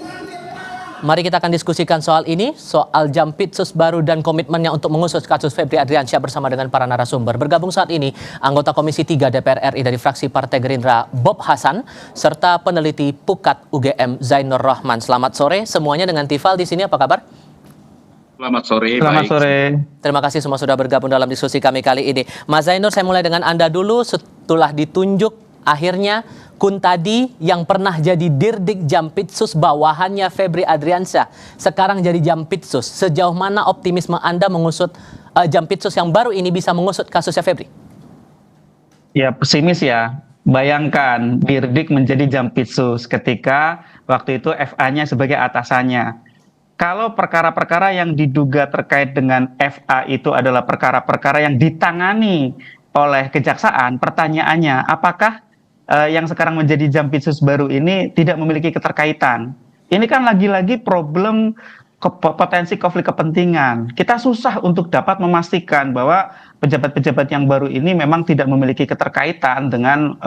Mari kita akan diskusikan soal ini, soal Jampitsus baru dan komitmennya untuk mengusut kasus Febri Adriansyah bersama dengan para narasumber. Bergabung saat ini anggota Komisi 3 DPR RI dari fraksi Partai Gerindra Bob Hasan serta peneliti Pukat UGM Zainur Rahman. Selamat sore semuanya, dengan Tifal di sini, apa kabar? Selamat sore. Selamat sore. Terima kasih semua sudah bergabung dalam diskusi kami kali ini. Mas Zainur, saya mulai dengan Anda dulu. Setelah ditunjuk akhirnya Kuntadi yang pernah jadi Dirdik Jampitsus bawahannya Febri Adriansyah sekarang jadi Jampitsus. Sejauh mana optimisme Anda mengusut Jampitsus yang baru ini bisa mengusut kasusnya Febri? Ya, pesimis ya. Bayangkan Dirdik menjadi Jampitsus ketika waktu itu FA-nya sebagai atasannya. Kalau perkara-perkara yang diduga terkait dengan FA itu adalah perkara-perkara yang ditangani oleh kejaksaan, pertanyaannya apakah yang sekarang menjadi Jampitsus baru ini tidak memiliki keterkaitan? Ini kan lagi-lagi problem potensi konflik kepentingan. Kita susah untuk dapat memastikan bahwa pejabat-pejabat yang baru ini memang tidak memiliki keterkaitan dengan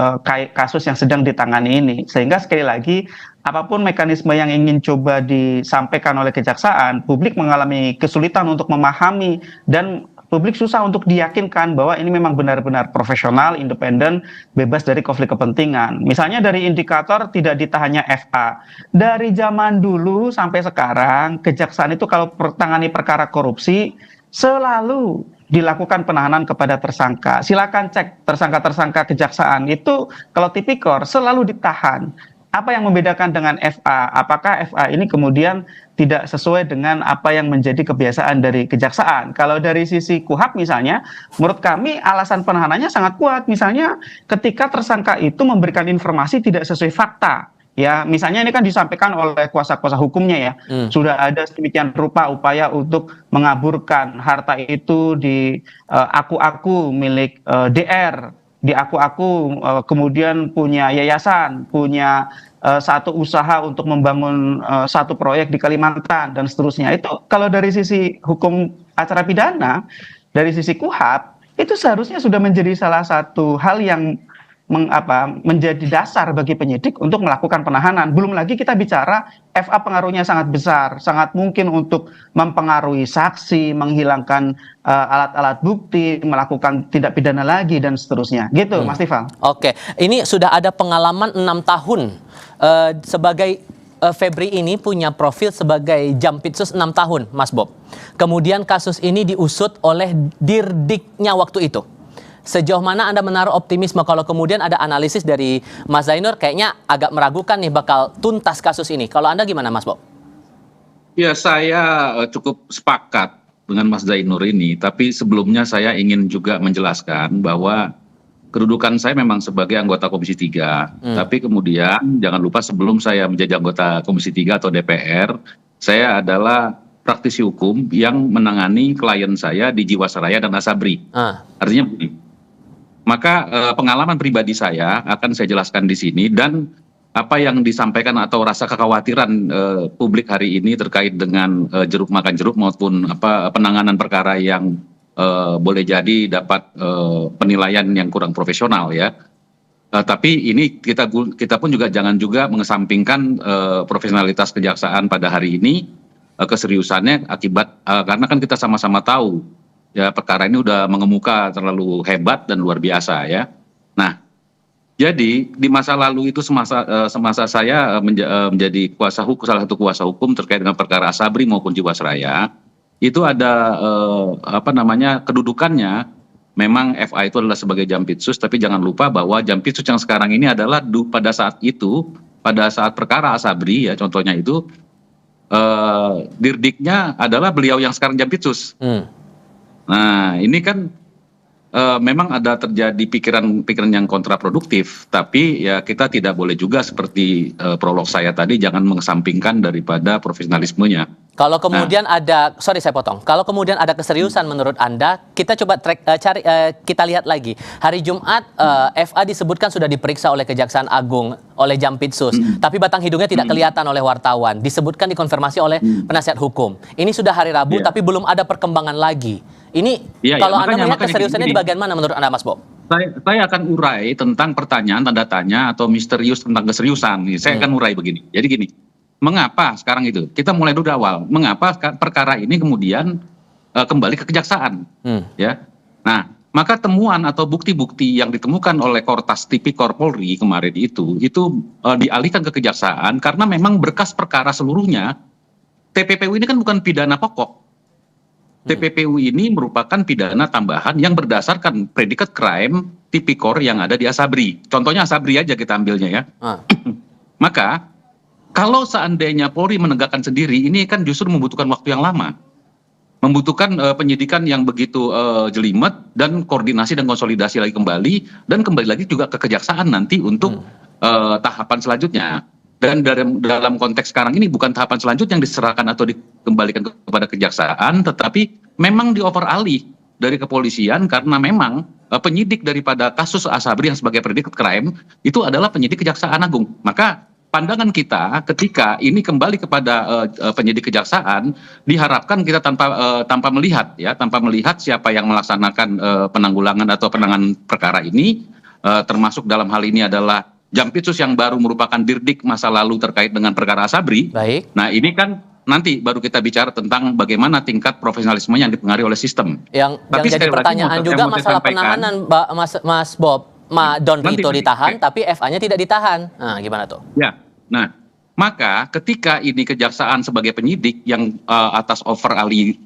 kasus yang sedang ditangani ini. Sehingga sekali lagi, apapun mekanisme yang ingin coba disampaikan oleh kejaksaan, publik mengalami kesulitan untuk memahami dan publik susah untuk diyakinkan bahwa ini memang benar-benar profesional, independen, bebas dari konflik kepentingan. Misalnya dari indikator tidak ditahannya FA. Dari zaman dulu sampai sekarang, kejaksaan itu kalau tangani perkara korupsi selalu dilakukan penahanan kepada tersangka. Silakan cek tersangka-tersangka kejaksaan itu kalau tipikor selalu ditahan. Apa yang membedakan dengan FA? Apakah FA ini kemudian tidak sesuai dengan apa yang menjadi kebiasaan dari kejaksaan? Kalau dari sisi KUHAP misalnya, menurut kami alasan penahanannya sangat kuat. Misalnya ketika tersangka itu memberikan informasi tidak sesuai fakta. Ya, misalnya ini kan disampaikan oleh kuasa-kuasa hukumnya ya. Sudah ada sedemikian rupa upaya untuk mengaburkan harta itu di aku-aku milik DR. Di aku-aku kemudian punya yayasan, punya satu usaha untuk membangun satu proyek di Kalimantan dan seterusnya. Itu kalau dari sisi hukum acara pidana, dari sisi KUHAP, itu seharusnya sudah menjadi salah satu hal yang menjadi dasar bagi penyidik untuk melakukan penahanan. Belum lagi kita bicara FA pengaruhnya sangat besar, sangat mungkin untuk mempengaruhi saksi, menghilangkan alat-alat bukti, melakukan tindak pidana lagi dan seterusnya. Gitu, Mas Tifal. Oke, ini sudah ada pengalaman 6 tahun sebagai Febri ini punya profil sebagai Jampitsus 6 tahun, Mas Bob. Kemudian kasus ini diusut oleh Dirdiknya waktu itu. Sejauh mana Anda menaruh optimisme kalau kemudian ada analisis dari Mas Zainur kayaknya agak meragukan nih bakal tuntas kasus ini. Kalau Anda gimana, Mas Bob? Ya, saya cukup sepakat dengan Mas Zainur ini, tapi sebelumnya saya ingin juga menjelaskan bahwa kedudukan saya memang sebagai anggota Komisi 3, tapi kemudian jangan lupa sebelum saya menjadi anggota Komisi 3 atau DPR, saya adalah praktisi hukum yang menangani klien saya di Jiwasraya dan Asabri. Artinya begini. Maka pengalaman pribadi saya akan saya jelaskan di sini, dan apa yang disampaikan atau rasa kekhawatiran publik hari ini terkait dengan jeruk makan jeruk maupun penanganan perkara yang boleh jadi dapat penilaian yang kurang profesional ya. Tapi ini kita pun jangan juga mengesampingkan profesionalitas kejaksaan pada hari ini, keseriusannya akibat karena kan kita sama-sama tahu ya perkara ini udah mengemuka terlalu hebat dan luar biasa ya. Nah, jadi di masa lalu itu semasa saya menjadi salah satu kuasa hukum terkait dengan perkara Asabri maupun Jiwasraya, itu ada kedudukannya memang FA itu adalah sebagai Jampitsus, tapi jangan lupa bahwa Jampitsus yang sekarang ini adalah pada saat perkara Asabri ya, contohnya itu Dirdiknya adalah beliau yang sekarang Jampitsus. Nah, ini kan memang ada terjadi pikiran-pikiran yang kontraproduktif, tapi ya kita tidak boleh juga seperti prolog saya tadi, jangan mengesampingkan daripada profesionalismenya. Kalau kemudian kalau kemudian ada keseriusan menurut Anda, kita coba kita lihat lagi. Hari Jumat FA disebutkan sudah diperiksa oleh Kejaksaan Agung oleh Jampitsus, tapi batang hidungnya tidak kelihatan oleh wartawan. Disebutkan dikonfirmasi oleh penasihat hukum. Ini sudah hari Rabu, tapi belum ada perkembangan lagi. Ini kalau Anda melihat keseriusannya di bagian mana menurut Anda, Mas Bob? Saya akan urai tentang pertanyaan tanda tanya atau misterius tentang keseriusan. Saya akan urai begini. Jadi gini, mengapa sekarang itu? Kita mulai dulu awal. Mengapa perkara ini kemudian kembali ke kejaksaan? Ya. Nah, maka temuan atau bukti-bukti yang ditemukan oleh Kortas Tipikor Polri kemarin itu dialihkan ke kejaksaan karena memang berkas perkara seluruhnya TPPU ini kan bukan pidana pokok. TPPU ini merupakan pidana tambahan yang berdasarkan predikat crime tipikor yang ada di Asabri. Contohnya Asabri aja kita ambilnya ya. Maka kalau seandainya Polri menegakkan sendiri, ini kan justru membutuhkan waktu yang lama. Membutuhkan penyidikan yang begitu jelimet dan koordinasi dan konsolidasi lagi kembali. Dan kembali lagi juga ke kejaksaan nanti untuk tahapan selanjutnya. Dan dalam konteks sekarang ini bukan tahapan selanjutnya yang diserahkan atau dikembalikan kepada kejaksaan, tetapi memang dioper alih dari kepolisian karena memang penyidik daripada kasus Asabri yang sebagai predikat crime itu adalah penyidik Kejaksaan Agung. Maka pandangan kita ketika ini kembali kepada penyidik kejaksaan, diharapkan kita tanpa melihat siapa yang melaksanakan penanggulangan atau penanganan perkara ini, termasuk dalam hal ini adalah Jampitsus yang baru merupakan dirdik masa lalu terkait dengan perkara Asabri. Baik. Nah ini kan nanti baru kita bicara tentang bagaimana tingkat profesionalismenya yang dipengaruhi oleh sistem. Yang jadi pertanyaan juga masalah penahanan, Mas Bob. Don Rito ditahan, tapi FA-nya tidak ditahan. Nah gimana tuh? Ya, nah maka ketika ini kejaksaan sebagai penyidik yang atas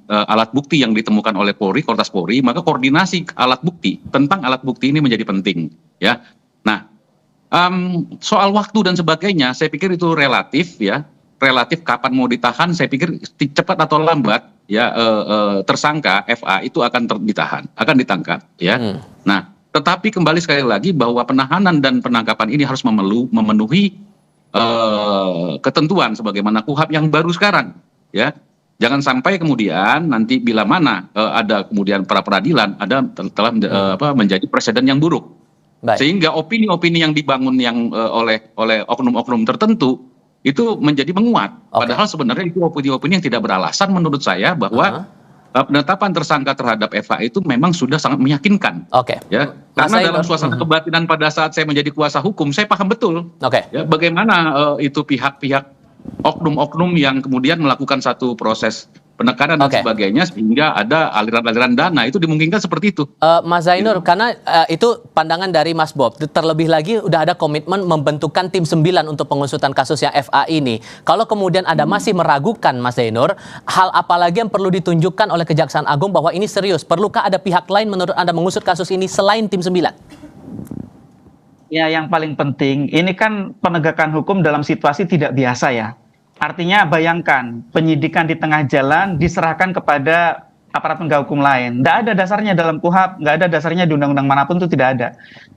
alat bukti yang ditemukan oleh Polri, Kortas Polri, maka koordinasi alat bukti tentang alat bukti ini menjadi penting. Ya, nah. Soal waktu dan sebagainya, saya pikir itu relatif ya, relatif kapan mau ditahan. Saya pikir cepat atau lambat ya tersangka FA itu akan ditahan, akan ditangkap ya. Nah, tetapi kembali sekali lagi bahwa penahanan dan penangkapan ini harus memenuhi ketentuan sebagaimana KUHP yang baru sekarang ya. Jangan sampai kemudian nanti bila mana ada kemudian pra peradilan telah menjadi presiden yang buruk. Baik. Sehingga opini-opini yang dibangun yang oleh oknum-oknum tertentu itu menjadi menguat. Padahal sebenarnya itu opini-opini yang tidak beralasan menurut saya bahwa penetapan tersangka terhadap FA itu memang sudah sangat meyakinkan. Ya, karena dalam suasana kebatinan pada saat saya menjadi kuasa hukum, saya paham betul ya, bagaimana itu pihak-pihak oknum-oknum yang kemudian melakukan satu proses penekanan dan sebagainya sehingga ada aliran-aliran dana itu dimungkinkan seperti itu. Mas Zainur, karena itu pandangan dari Mas Bob. Terlebih lagi udah ada komitmen membentukkan tim 9 untuk pengusutan kasus yang FA ini. Kalau kemudian Anda masih meragukan, Mas Zainur, hal apa lagi yang perlu ditunjukkan oleh Kejaksaan Agung bahwa ini serius? Perlukah ada pihak lain menurut Anda mengusut kasus ini selain tim 9? Ya, yang paling penting ini kan penegakan hukum dalam situasi tidak biasa ya. Artinya bayangkan penyidikan di tengah jalan diserahkan kepada aparat penegak hukum lain. Tidak ada dasarnya dalam KUHP, nggak ada dasarnya di undang-undang manapun, itu tidak ada.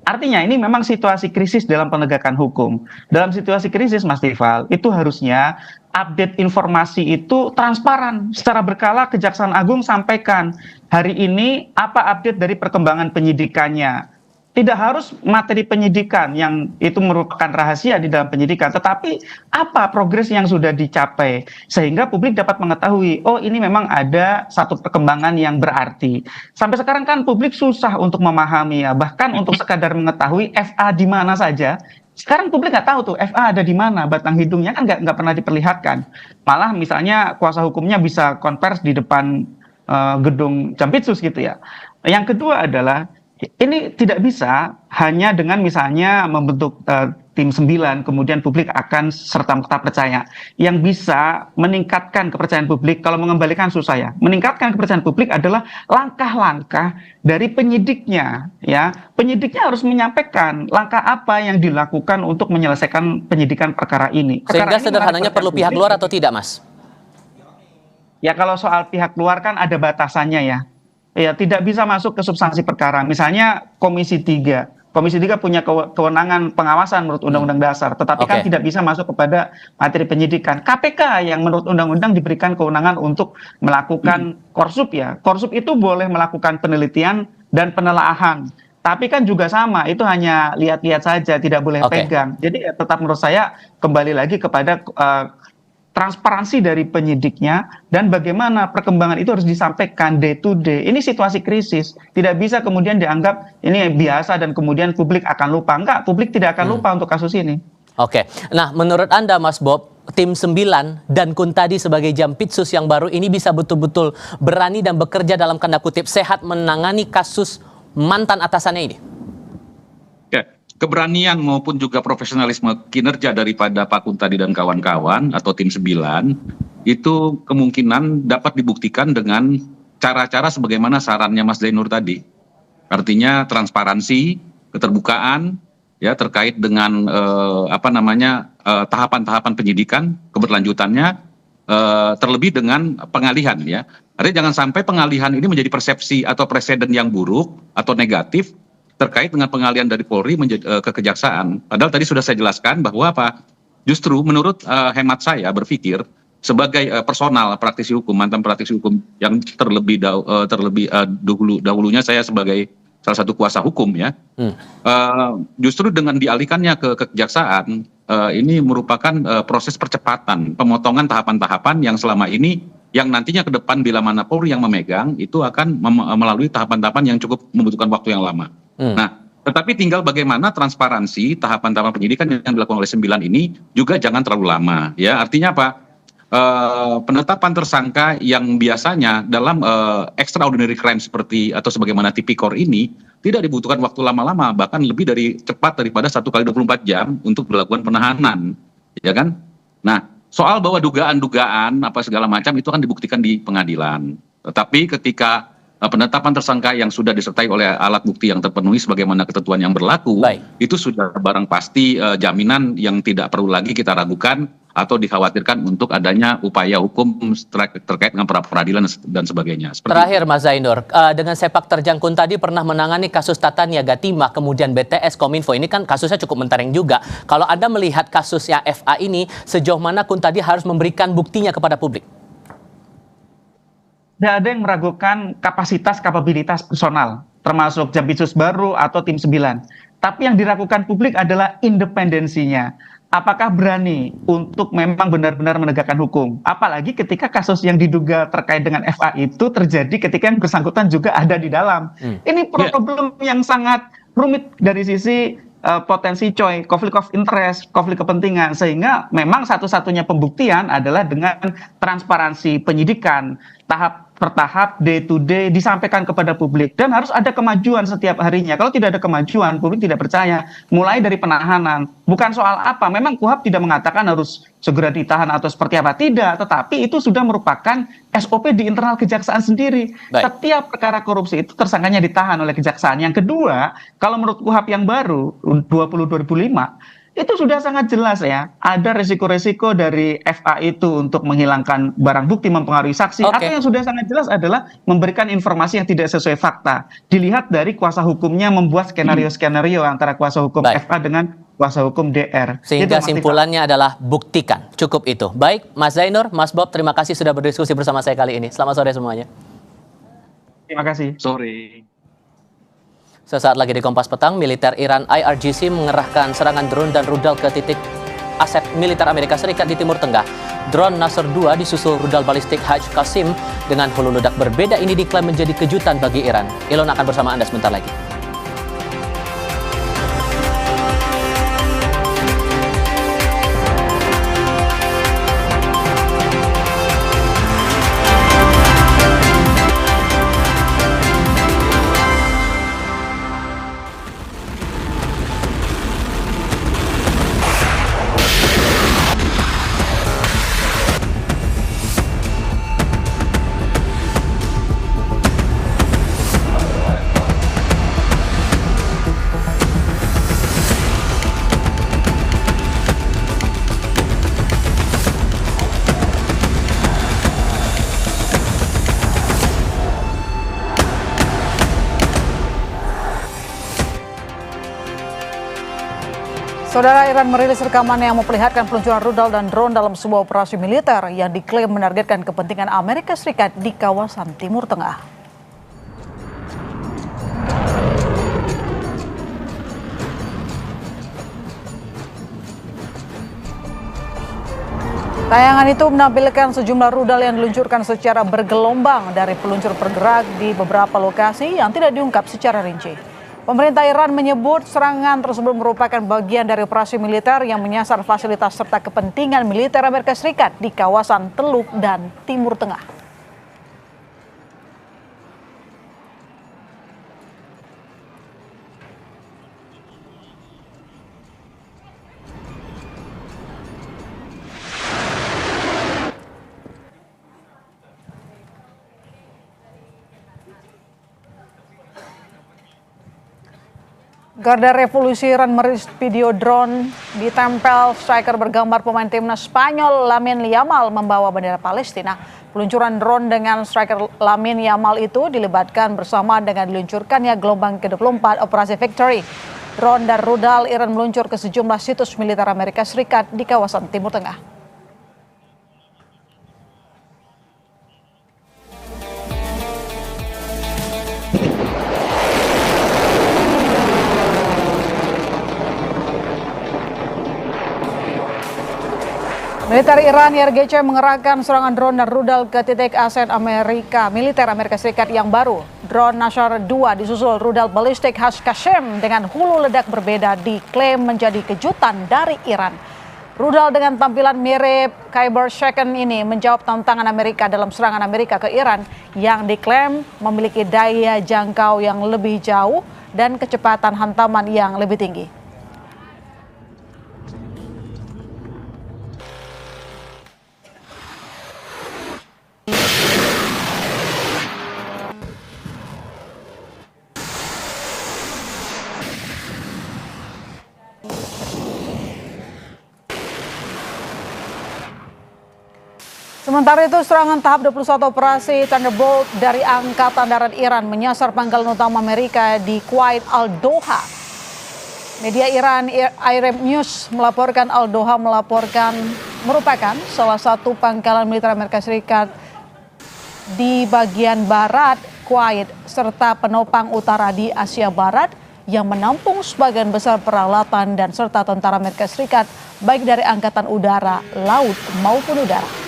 Artinya ini memang situasi krisis dalam penegakan hukum. Dalam situasi krisis, Mas Tifal, itu harusnya update informasi itu transparan. Secara berkala Kejaksaan Agung sampaikan hari ini apa update dari perkembangan penyidikannya. Tidak harus materi penyidikan yang itu merupakan rahasia di dalam penyidikan, tetapi apa progres yang sudah dicapai sehingga publik dapat mengetahui, oh ini memang ada satu perkembangan yang berarti. Sampai sekarang kan publik susah untuk memahami ya, bahkan untuk sekadar mengetahui FA di mana saja. Sekarang publik nggak tahu tuh FA ada di mana, batang hidungnya kan nggak pernah diperlihatkan. Malah misalnya kuasa hukumnya bisa konvers di depan gedung Jampitsus gitu ya. Yang kedua adalah ini tidak bisa hanya dengan misalnya membentuk tim 9 kemudian publik akan serta-merta percaya. Yang bisa meningkatkan kepercayaan publik, kalau mengembalikan susah ya, meningkatkan kepercayaan publik adalah langkah-langkah dari penyidiknya ya. Penyidiknya harus menyampaikan langkah apa yang dilakukan untuk menyelesaikan penyidikan perkara ini. Sehingga sederhananya perlu pihak luar atau tidak, Mas? Ya kalau soal pihak luar kan ada batasannya ya. ya tidak bisa masuk ke substansi perkara. Misalnya Komisi 3. Komisi 3 punya kewenangan pengawasan menurut Undang-Undang Dasar, tetapi kan tidak bisa masuk kepada materi penyidikan. KPK yang menurut Undang-Undang diberikan kewenangan untuk melakukan korsup ya. Korsup itu boleh melakukan penelitian dan penelaahan. Tapi kan juga sama, itu hanya lihat-lihat saja, tidak boleh pegang. Jadi ya tetap menurut saya kembali lagi kepada transparansi dari penyidiknya dan bagaimana perkembangan itu harus disampaikan day to day. Ini situasi krisis, tidak bisa kemudian dianggap ini biasa dan kemudian publik akan lupa. Enggak, publik tidak akan lupa untuk kasus ini. Oke, nah menurut Anda Mas Bob, tim 9 dan Kuntadi sebagai Jampitsus yang baru ini bisa betul-betul berani dan bekerja dalam tanda kutip sehat menangani kasus mantan atasannya ini? Keberanian maupun juga profesionalisme kinerja daripada Pak Kuntadi dan kawan-kawan atau tim 9 itu kemungkinan dapat dibuktikan dengan cara-cara sebagaimana sarannya Mas Zainur tadi. Artinya transparansi, keterbukaan ya terkait dengan tahapan-tahapan penyidikan, keberlanjutannya terlebih dengan pengalihan ya. Artinya jangan sampai pengalihan ini menjadi persepsi atau presiden yang buruk atau negatif terkait dengan pengalihan dari Polri ke Kejaksaan. Padahal tadi sudah saya jelaskan bahwa justru menurut hemat saya berpikir sebagai personal praktisi hukum, mantan praktisi hukum yang dahulunya saya sebagai salah satu kuasa hukum ya. Justru dengan dialihkannya ke Kejaksaan ini merupakan proses percepatan, pemotongan tahapan-tahapan yang selama ini yang nantinya ke depan bila mana Polri yang memegang itu akan melalui tahapan-tahapan yang cukup membutuhkan waktu yang lama. Nah, tetapi tinggal bagaimana transparansi tahapan-tahapan penyidikan yang dilakukan oleh 9 ini juga jangan terlalu lama. Ya, artinya apa? Penetapan tersangka yang biasanya dalam extraordinary crime seperti atau sebagaimana tipikor ini tidak dibutuhkan waktu lama-lama, bahkan lebih dari cepat daripada 1 kali 24 jam untuk dilakukan penahanan, ya kan? Nah, soal bahwa dugaan-dugaan apa segala macam itu kan dibuktikan di pengadilan. Tetapi ketika penetapan tersangka yang sudah disertai oleh alat bukti yang terpenuhi sebagaimana ketentuan yang berlaku, itu sudah barang pasti jaminan yang tidak perlu lagi kita ragukan atau dikhawatirkan untuk adanya upaya hukum terkait dengan pra-peradilan dan sebagainya. Terakhir Mas Zainur, dengan sepak terjang Kuntadi pernah menangani kasus Tata Niaga Timah, kemudian BTS, Kominfo, ini kan kasusnya cukup mentereng juga. Kalau Anda melihat kasusnya FA ini, sejauh mana Kuntadi harus memberikan buktinya kepada publik? Tidak ada yang meragukan kapabilitas personal, termasuk Jampitsus baru atau tim 9. Tapi yang diragukan publik adalah independensinya. Apakah berani untuk memang benar-benar menegakkan hukum? Apalagi ketika kasus yang diduga terkait dengan FA itu terjadi ketika yang bersangkutan juga ada di dalam. Ini problem yang sangat rumit dari sisi potensi konflik of interest, konflik kepentingan. Sehingga memang satu-satunya pembuktian adalah dengan transparansi penyidikan, tahap per tahap, day to day, disampaikan kepada publik. Dan harus ada kemajuan setiap harinya. Kalau tidak ada kemajuan, publik tidak percaya. Mulai dari penahanan. Bukan soal apa, memang KUHAP tidak mengatakan harus segera ditahan atau seperti apa. Tidak, tetapi itu sudah merupakan SOP di internal kejaksaan sendiri. Setiap perkara korupsi itu tersangkanya ditahan oleh kejaksaan. Yang kedua, kalau menurut KUHAP yang baru, 20/2005, itu sudah sangat jelas ya, ada resiko-resiko dari FA itu untuk menghilangkan barang bukti, mempengaruhi saksi, atau yang sudah sangat jelas adalah memberikan informasi yang tidak sesuai fakta. Dilihat dari kuasa hukumnya membuat skenario-skenario antara kuasa hukum FA dengan kuasa hukum DR. Sehingga simpulannya adalah buktikan, cukup itu. Baik, Mas Zainur, Mas Bob, terima kasih sudah berdiskusi bersama saya kali ini. Selamat sore semuanya. Terima kasih. Sore. Sesaat lagi di Kompas Petang, militer Iran IRGC mengerahkan serangan drone dan rudal ke titik aset militer Amerika Serikat di Timur Tengah. Drone Nasr 2 disusul rudal balistik Haj Qasim dengan hulu ledak berbeda ini diklaim menjadi kejutan bagi Iran. Ilon akan bersama Anda sebentar lagi. Saudara, Iran merilis rekaman yang memperlihatkan peluncuran rudal dan drone dalam sebuah operasi militer yang diklaim menargetkan kepentingan Amerika Serikat di kawasan Timur Tengah. Tayangan itu menampilkan sejumlah rudal yang diluncurkan secara bergelombang dari peluncur bergerak di beberapa lokasi yang tidak diungkap secara rinci. Pemerintah Iran menyebut serangan tersebut merupakan bagian dari operasi militer yang menyasar fasilitas serta kepentingan militer Amerika Serikat di kawasan Teluk dan Timur Tengah. Garda Revolusi Iran merilis video drone ditempel striker bergambar pemain timnas Spanyol Lamine Yamal membawa bendera Palestina. Peluncuran drone dengan striker Lamine Yamal itu dilibatkan bersama dengan diluncurkannya gelombang ke-24 Operasi Victory. Drone dan rudal Iran meluncur ke sejumlah situs militer Amerika Serikat di kawasan Timur Tengah. Militer Iran IRGC mengerahkan serangan drone dan rudal ke titik aset militer Amerika Serikat yang baru. Drone Nashar 2 disusul rudal balistik khas Qasem dengan hulu ledak berbeda diklaim menjadi kejutan dari Iran. Rudal dengan tampilan mirip Kyber Shaken ini menjawab tantangan Amerika dalam serangan Amerika ke Iran yang diklaim memiliki daya jangkau yang lebih jauh dan kecepatan hantaman yang lebih tinggi. Sementara itu, serangan tahap 21 operasi Thunderbolt dari Angkatan Darat Iran menyasar pangkalan utama Amerika di Kuwait Al-Doha. Media Iran IRIB News melaporkan Al-Doha merupakan salah satu pangkalan militer Amerika Serikat di bagian barat Kuwait serta penopang utara di Asia Barat yang menampung sebagian besar peralatan dan serta tentara Amerika Serikat baik dari Angkatan Udara, Laut maupun Udara.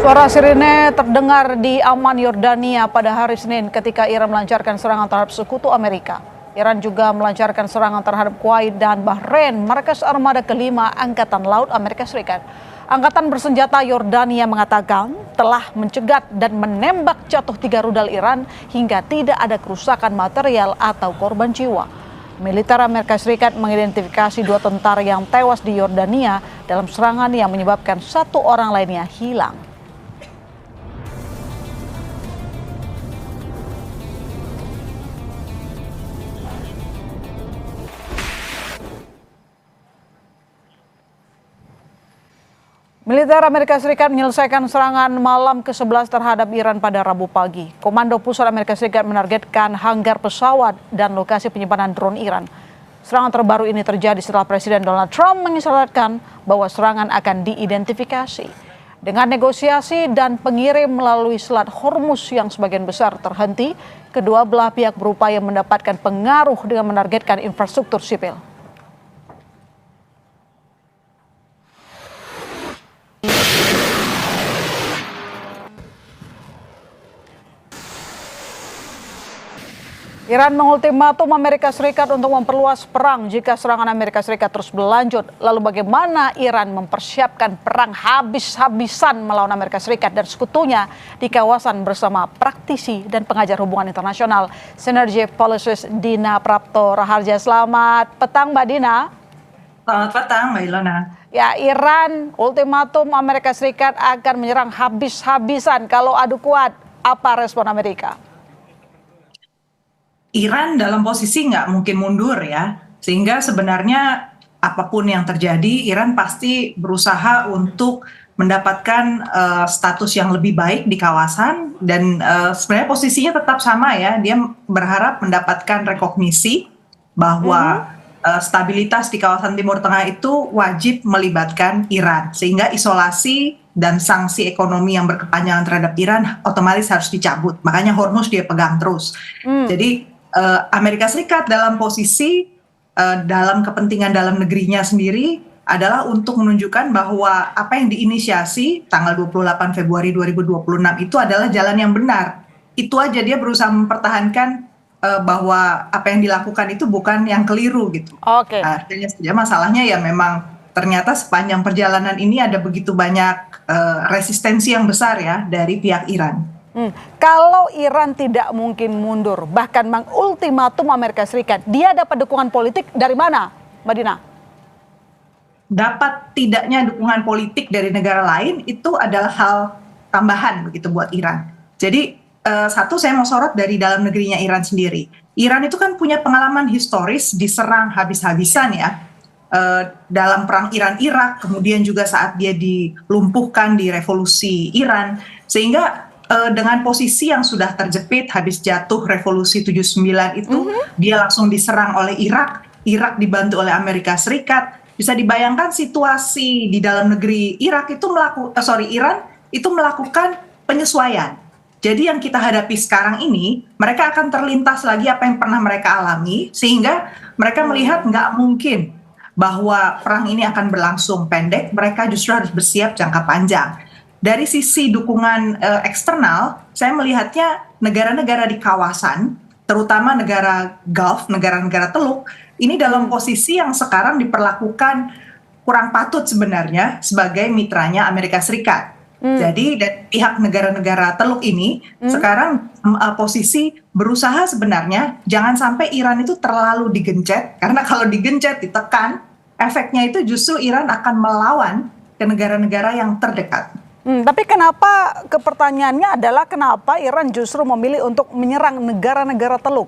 Suara sirine terdengar di Amman, Yordania pada hari Senin ketika Iran melancarkan serangan terhadap sekutu Amerika. Iran juga melancarkan serangan terhadap Kuwait dan Bahrain, markas armada kelima Angkatan Laut Amerika Serikat. Angkatan bersenjata Yordania mengatakan telah mencegat dan menembak jatuh 3 rudal Iran hingga tidak ada kerusakan material atau korban jiwa. Militer Amerika Serikat mengidentifikasi 2 tentara yang tewas di Yordania dalam serangan yang menyebabkan 1 orang lainnya hilang. Militer Amerika Serikat menyelesaikan serangan malam ke-11 terhadap Iran pada Rabu pagi. Komando Pusat Amerika Serikat menargetkan hanggar pesawat dan lokasi penyimpanan drone Iran. Serangan terbaru ini terjadi setelah Presiden Donald Trump mengisyaratkan bahwa serangan akan diidentifikasi. Dengan negosiasi dan pengirim melalui Selat Hormuz yang sebagian besar terhenti, kedua belah pihak berupaya mendapatkan pengaruh dengan menargetkan infrastruktur sipil. Iran mengultimatum Amerika Serikat untuk memperluas perang jika serangan Amerika Serikat terus berlanjut. Lalu bagaimana Iran mempersiapkan perang habis-habisan melawan Amerika Serikat dan sekutunya di kawasan bersama praktisi dan pengajar hubungan internasional Synergy Policies Dina Prapto Raharja. Selamat petang Mbak Dina. Selamat petang Mbak Ilona. Ya, Iran ultimatum Amerika Serikat akan menyerang habis-habisan kalau adu kuat. Apa respon Amerika? Iran dalam posisi nggak mungkin mundur ya, sehingga sebenarnya apapun yang terjadi, Iran pasti berusaha untuk mendapatkan status yang lebih baik di kawasan, dan sebenarnya posisinya tetap sama ya, dia berharap mendapatkan rekognisi bahwa stabilitas di kawasan Timur Tengah itu wajib melibatkan Iran, sehingga isolasi dan sanksi ekonomi yang berkepanjangan terhadap Iran otomatis harus dicabut. Makanya Hormuz dia pegang terus. Jadi Amerika Serikat dalam posisi dalam kepentingan dalam negerinya sendiri adalah untuk menunjukkan bahwa apa yang diinisiasi tanggal 28 Februari 2026 itu adalah jalan yang benar. Itu aja, dia berusaha mempertahankan bahwa apa yang dilakukan itu bukan yang keliru gitu. Oke. Artinya saja masalahnya ya memang ternyata sepanjang perjalanan ini ada begitu banyak resistensi yang besar ya dari pihak Iran. Kalau Iran tidak mungkin mundur, bahkan mengultimatum Amerika Serikat, dia dapat dukungan politik dari mana, Mbak Dina? Dapat tidaknya dukungan politik dari negara lain itu adalah hal tambahan begitu buat Iran. Jadi satu, saya mau sorot dari dalam negerinya Iran sendiri. Iran itu kan punya pengalaman historis diserang habis-habisan ya, dalam perang Iran-Irak, kemudian juga saat dia dilumpuhkan di revolusi Iran, sehingga dengan posisi yang sudah terjepit habis jatuh revolusi 79 itu, dia langsung diserang oleh Irak dibantu oleh Amerika Serikat. Bisa dibayangkan situasi di dalam negeri Iran itu melakukan penyesuaian. Jadi yang kita hadapi sekarang ini, mereka akan terlintas lagi apa yang pernah mereka alami, sehingga mereka melihat nggak mungkin bahwa perang ini akan berlangsung pendek, mereka justru harus bersiap jangka panjang. Dari sisi dukungan eksternal, saya melihatnya negara-negara di kawasan, terutama negara Gulf, negara-negara Teluk, ini dalam posisi yang sekarang diperlakukan kurang patut sebenarnya sebagai mitranya Amerika Serikat. Jadi dari pihak negara-negara Teluk ini sekarang posisi berusaha sebenarnya jangan sampai Iran itu terlalu digencet, karena kalau digencet, ditekan, efeknya itu justru Iran akan melawan ke negara-negara yang terdekat. Tapi kenapa, pertanyaannya adalah kenapa Iran justru memilih untuk menyerang negara-negara Teluk?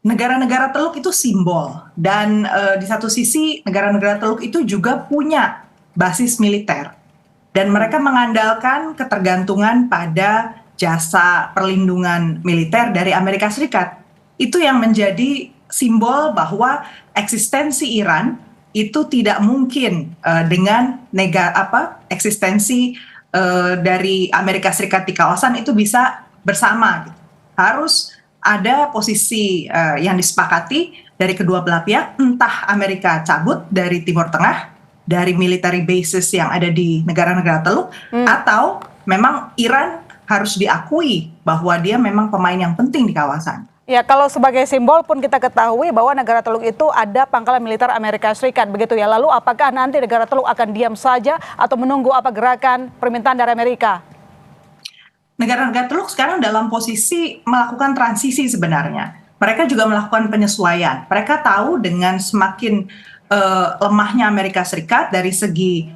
Negara-negara Teluk itu simbol, dan di satu sisi negara-negara Teluk itu juga punya basis militer, dan mereka mengandalkan ketergantungan pada jasa perlindungan militer dari Amerika Serikat. Itu yang menjadi simbol bahwa eksistensi Iran itu tidak mungkin dengan eksistensi dari Amerika Serikat di kawasan itu bisa bersama. Harus ada posisi yang disepakati dari kedua belah pihak, entah Amerika cabut dari Timur Tengah, dari military bases yang ada di negara-negara Teluk, atau memang Iran harus diakui bahwa dia memang pemain yang penting di kawasan. Ya, kalau sebagai simbol pun kita ketahui bahwa negara Teluk itu ada pangkalan militer Amerika Serikat, begitu ya. Lalu apakah nanti negara Teluk akan diam saja atau menunggu apa gerakan permintaan dari Amerika? Negara-negara Teluk sekarang dalam posisi melakukan transisi sebenarnya. Mereka juga melakukan penyesuaian. Mereka tahu dengan semakin lemahnya Amerika Serikat dari segi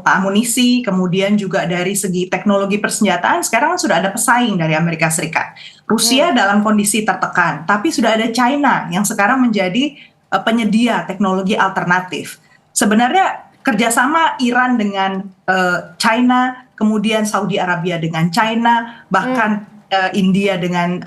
amunisi, kemudian juga dari segi teknologi persenjataan, sekarang sudah ada pesaing dari Amerika Serikat. Rusia dalam kondisi tertekan, tapi sudah ada China yang sekarang menjadi penyedia teknologi alternatif. Sebenarnya kerjasama Iran dengan China, kemudian Saudi Arabia dengan China, bahkan India dengan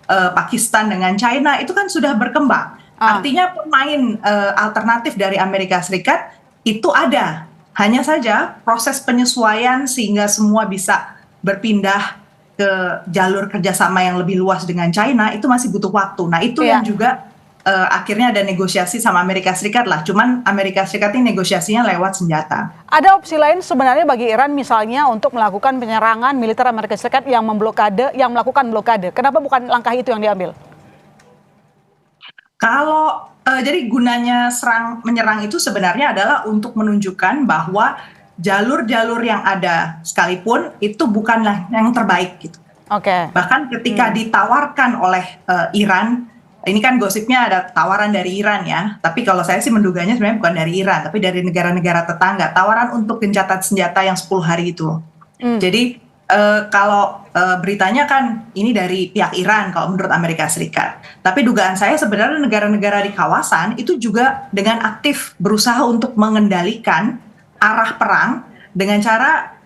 Pakistan dengan China itu kan sudah berkembang. Artinya pemain alternatif dari Amerika Serikat itu ada. Hanya saja proses penyesuaian sehingga semua bisa berpindah ke jalur kerjasama yang lebih luas dengan China itu masih butuh waktu. Nah itu yang juga akhirnya ada negosiasi sama Amerika Serikat lah. Cuman Amerika Serikat ini negosiasinya lewat senjata. Ada opsi lain sebenarnya bagi Iran misalnya untuk melakukan penyerangan militer Amerika Serikat yang melakukan blokade. Kenapa bukan langkah itu yang diambil? Kalau jadi gunanya menyerang itu sebenarnya adalah untuk menunjukkan bahwa jalur-jalur yang ada sekalipun itu bukanlah yang terbaik gitu. Oke. Bahkan ketika ditawarkan oleh Iran, ini kan gosipnya ada tawaran dari Iran ya, tapi kalau saya sih menduganya sebenarnya bukan dari Iran, tapi dari negara-negara tetangga, tawaran untuk gencatan senjata yang 10 hari itu. Jadi kalau beritanya kan ini dari pihak Iran kalau menurut Amerika Serikat. Tapi dugaan saya sebenarnya negara-negara di kawasan itu juga dengan aktif berusaha untuk mengendalikan arah perang dengan cara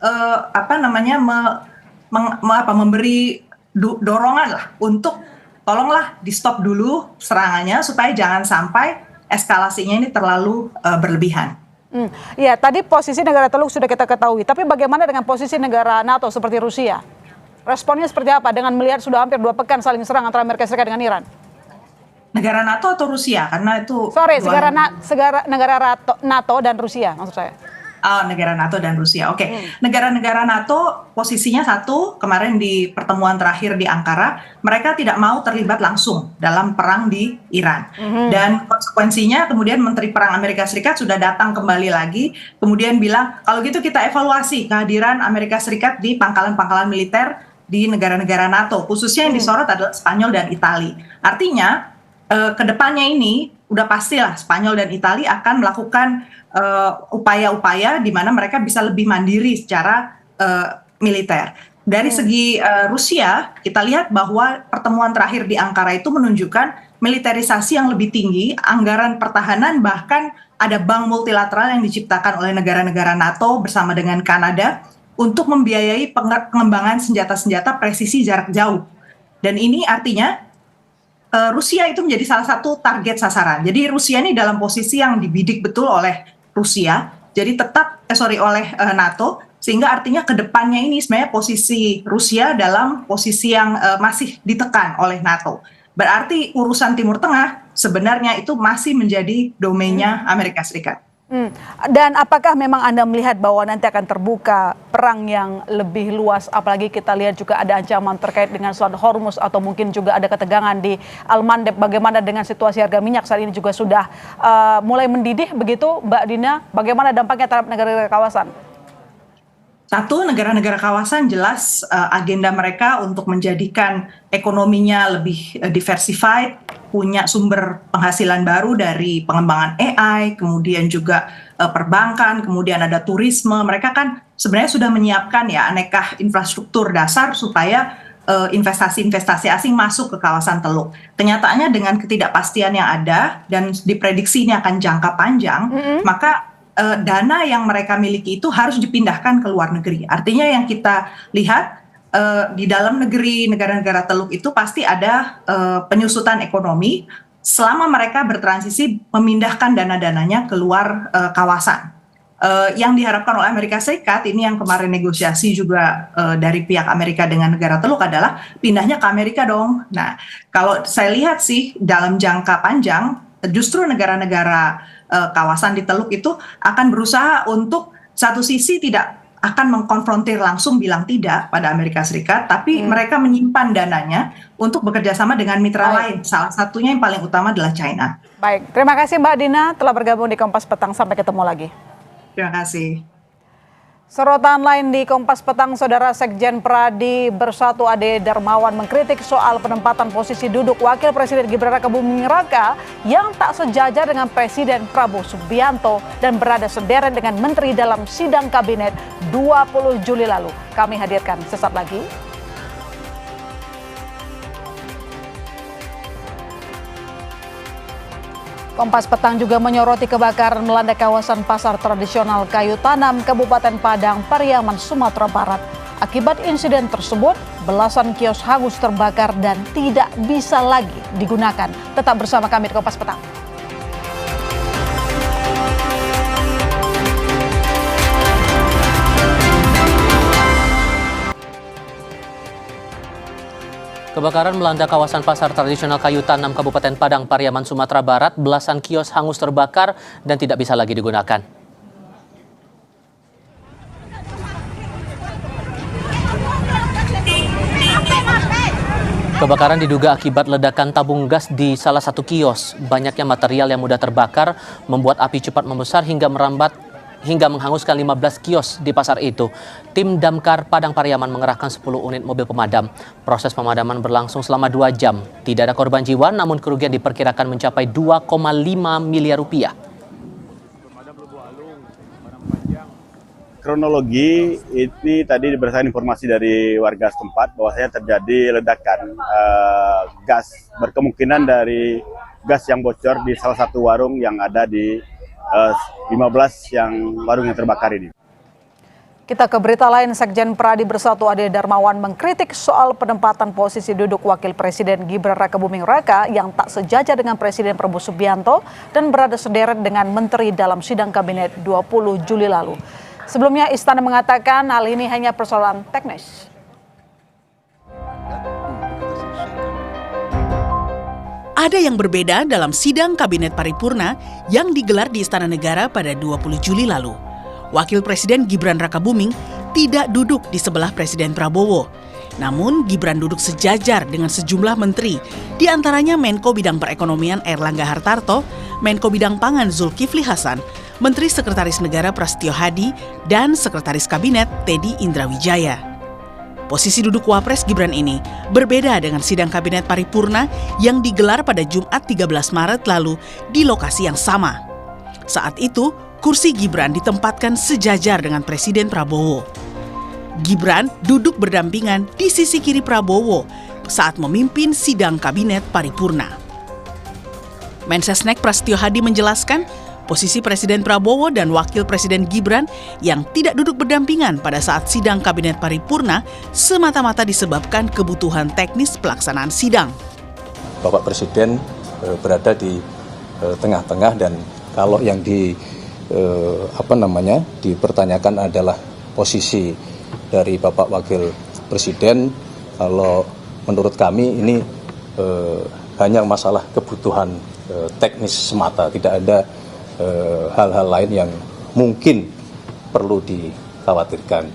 memberi dorongan lah untuk tolonglah di stop dulu serangannya supaya jangan sampai eskalasinya ini terlalu berlebihan. Ya, tadi posisi negara Teluk sudah kita ketahui, tapi bagaimana dengan posisi negara NATO seperti Rusia? Responnya seperti apa dengan melihat sudah hampir 2 pekan saling serang antara Amerika Serikat dengan Iran? Negara NATO atau Rusia? Karena itu negara NATO dan Rusia maksud saya. Negara NATO dan Rusia. Oke. Negara-negara NATO posisinya satu, kemarin di pertemuan terakhir di Ankara, mereka tidak mau terlibat langsung dalam perang di Iran. Dan konsekuensinya kemudian Menteri Perang Amerika Serikat sudah datang kembali lagi, kemudian bilang, kalau gitu kita evaluasi kehadiran Amerika Serikat di pangkalan-pangkalan militer di negara-negara NATO, khususnya yang disorot adalah Spanyol dan Italia. Artinya, kedepannya ini udah pastilah Spanyol dan Italia akan melakukan upaya-upaya di mana mereka bisa lebih mandiri secara militer. Dari segi Rusia, kita lihat bahwa pertemuan terakhir di Ankara itu menunjukkan militerisasi yang lebih tinggi, anggaran pertahanan, bahkan ada bank multilateral yang diciptakan oleh negara-negara NATO bersama dengan Kanada untuk membiayai pengembangan senjata-senjata presisi jarak jauh. Dan ini artinya Rusia itu menjadi salah satu target sasaran. Jadi Rusia ini dalam posisi yang dibidik betul oleh Rusia, jadi oleh NATO, sehingga artinya ke depannya ini sebenarnya posisi Rusia dalam posisi yang masih ditekan oleh NATO. Berarti urusan Timur Tengah sebenarnya itu masih menjadi domainnya Amerika Serikat. Dan apakah memang Anda melihat bahwa nanti akan terbuka perang yang lebih luas, apalagi kita lihat juga ada ancaman terkait dengan Selat Hormuz atau mungkin juga ada ketegangan di Al-Mandeb. Bagaimana dengan situasi harga minyak saat ini juga sudah mulai mendidih begitu, Mbak Dina? Bagaimana dampaknya terhadap negara-negara kawasan? Satu, negara-negara kawasan jelas agenda mereka untuk menjadikan ekonominya lebih diversified, punya sumber penghasilan baru dari pengembangan AI, kemudian juga perbankan, kemudian ada turisme. Mereka kan sebenarnya sudah menyiapkan ya aneka infrastruktur dasar supaya investasi-investasi asing masuk ke kawasan Teluk. Kenyataannya dengan ketidakpastian yang ada dan diprediksi ini akan jangka panjang, maka dana yang mereka miliki itu harus dipindahkan ke luar negeri. Artinya yang kita lihat di dalam negeri negara-negara Teluk itu pasti ada penyusutan ekonomi selama mereka bertransisi memindahkan dana-dananya keluar kawasan. Yang diharapkan oleh Amerika Serikat ini yang kemarin negosiasi juga dari pihak Amerika dengan negara Teluk adalah pindahnya ke Amerika dong. Nah, kalau saya lihat sih dalam jangka panjang justru negara-negara kawasan di Teluk itu akan berusaha untuk satu sisi tidak akan mengkonfrontir langsung bilang tidak pada Amerika Serikat, tapi mereka menyimpan dananya untuk bekerja sama dengan mitra lain. Salah satunya yang paling utama adalah China. Baik, terima kasih Mbak Dina telah bergabung di Kompas Petang. Sampai ketemu lagi. Terima kasih. Sorotan lain di Kompas Petang, Saudara Sekjen Pradi Bersatu Ade Darmawan mengkritik soal penempatan posisi duduk Wakil Presiden Gibran Raka Buming Raka yang tak sejajar dengan Presiden Prabowo Subianto dan berada sederet dengan menteri dalam sidang kabinet 20 Juli lalu. Kami hadirkan sesaat lagi. Kompas Petang juga menyoroti kebakaran melanda kawasan pasar tradisional Kayu Tanam, Kabupaten Padang, Pariaman, Sumatera Barat. Akibat insiden tersebut, belasan kios hangus terbakar dan tidak bisa lagi digunakan. Tetap bersama kami di Kompas Petang. Kebakaran melanda kawasan pasar tradisional Kayu Tanam, Kabupaten Padang, Pariaman, Sumatera Barat. Belasan kios hangus terbakar dan tidak bisa lagi digunakan. Kebakaran diduga akibat ledakan tabung gas di salah satu kios. Banyaknya material yang mudah terbakar membuat api cepat membesar hingga menghanguskan 15 kios di pasar itu. Tim Damkar Padang Pariaman mengerahkan 10 unit mobil pemadam. Proses pemadaman berlangsung selama 2 jam. Tidak ada korban jiwa, namun kerugian diperkirakan mencapai 2,5 miliar rupiah. kronologi ini tadi berdasarkan informasi dari warga setempat bahwasanya terjadi ledakan gas, berkemungkinan dari gas yang bocor di salah satu warung yang ada di 15 warung yang terbakar ini. Kita ke berita lain, Sekjen Pradi Bersatu Ade Darmawan mengkritik soal penempatan posisi duduk Wakil Presiden Gibran Rakabuming Raka yang tak sejajar dengan Presiden Prabowo Subianto dan berada sederet dengan menteri dalam sidang kabinet 20 Juli lalu. Sebelumnya Istana mengatakan hal ini hanya persoalan teknis. Ada yang berbeda dalam sidang kabinet paripurna yang digelar di Istana Negara pada 20 Juli lalu. Wakil Presiden Gibran Rakabuming tidak duduk di sebelah Presiden Prabowo. Namun Gibran duduk sejajar dengan sejumlah menteri, di antaranya Menko Bidang Perekonomian Erlangga Hartarto, Menko Bidang Pangan Zulkifli Hasan, Menteri Sekretaris Negara Prasetyo Hadi, dan Sekretaris Kabinet Teddy Indrawijaya. Posisi duduk Wapres Gibran ini berbeda dengan sidang kabinet paripurna yang digelar pada Jumat 13 Maret lalu di lokasi yang sama. Saat itu, kursi Gibran ditempatkan sejajar dengan Presiden Prabowo. Gibran duduk berdampingan di sisi kiri Prabowo saat memimpin sidang kabinet paripurna. Mensesnek Prasetyo Hadi menjelaskan, posisi Presiden Prabowo dan Wakil Presiden Gibran yang tidak duduk berdampingan pada saat sidang kabinet paripurna semata-mata disebabkan kebutuhan teknis pelaksanaan sidang. Bapak Presiden berada di tengah-tengah, dan kalau yang dipertanyakan adalah posisi dari Bapak Wakil Presiden, kalau menurut kami ini hanya masalah kebutuhan teknis semata, tidak ada hal-hal lain yang mungkin perlu dikhawatirkan.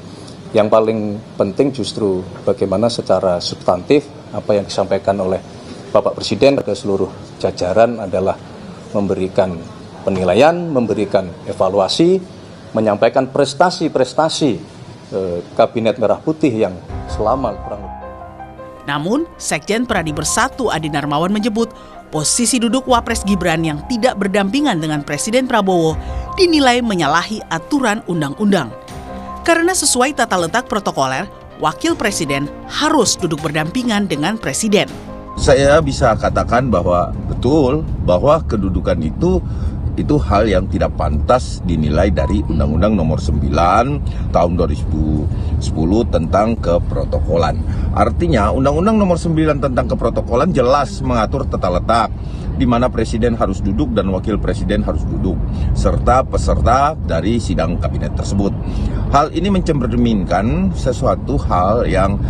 Yang paling penting justru bagaimana secara substantif apa yang disampaikan oleh Bapak Presiden ke seluruh jajaran adalah memberikan penilaian, memberikan evaluasi, menyampaikan prestasi-prestasi Kabinet Merah Putih yang selama kurang lebih. Namun, Sekjen Pradi Bersatu Ade Darmawan menyebut posisi duduk Wapres Gibran yang tidak berdampingan dengan Presiden Prabowo dinilai menyalahi aturan undang-undang. Karena sesuai tata letak protokoler, Wakil Presiden harus duduk berdampingan dengan Presiden. Saya bisa katakan bahwa betul bahwa kedudukan itu hal yang tidak pantas dinilai dari Undang-Undang Nomor 9 tahun 2010 tentang keprotokolan. Artinya Undang-Undang Nomor 9 tentang keprotokolan jelas mengatur tata letak di mana Presiden harus duduk dan Wakil Presiden harus duduk serta peserta dari sidang kabinet tersebut. Hal ini mencerminkan sesuatu hal yang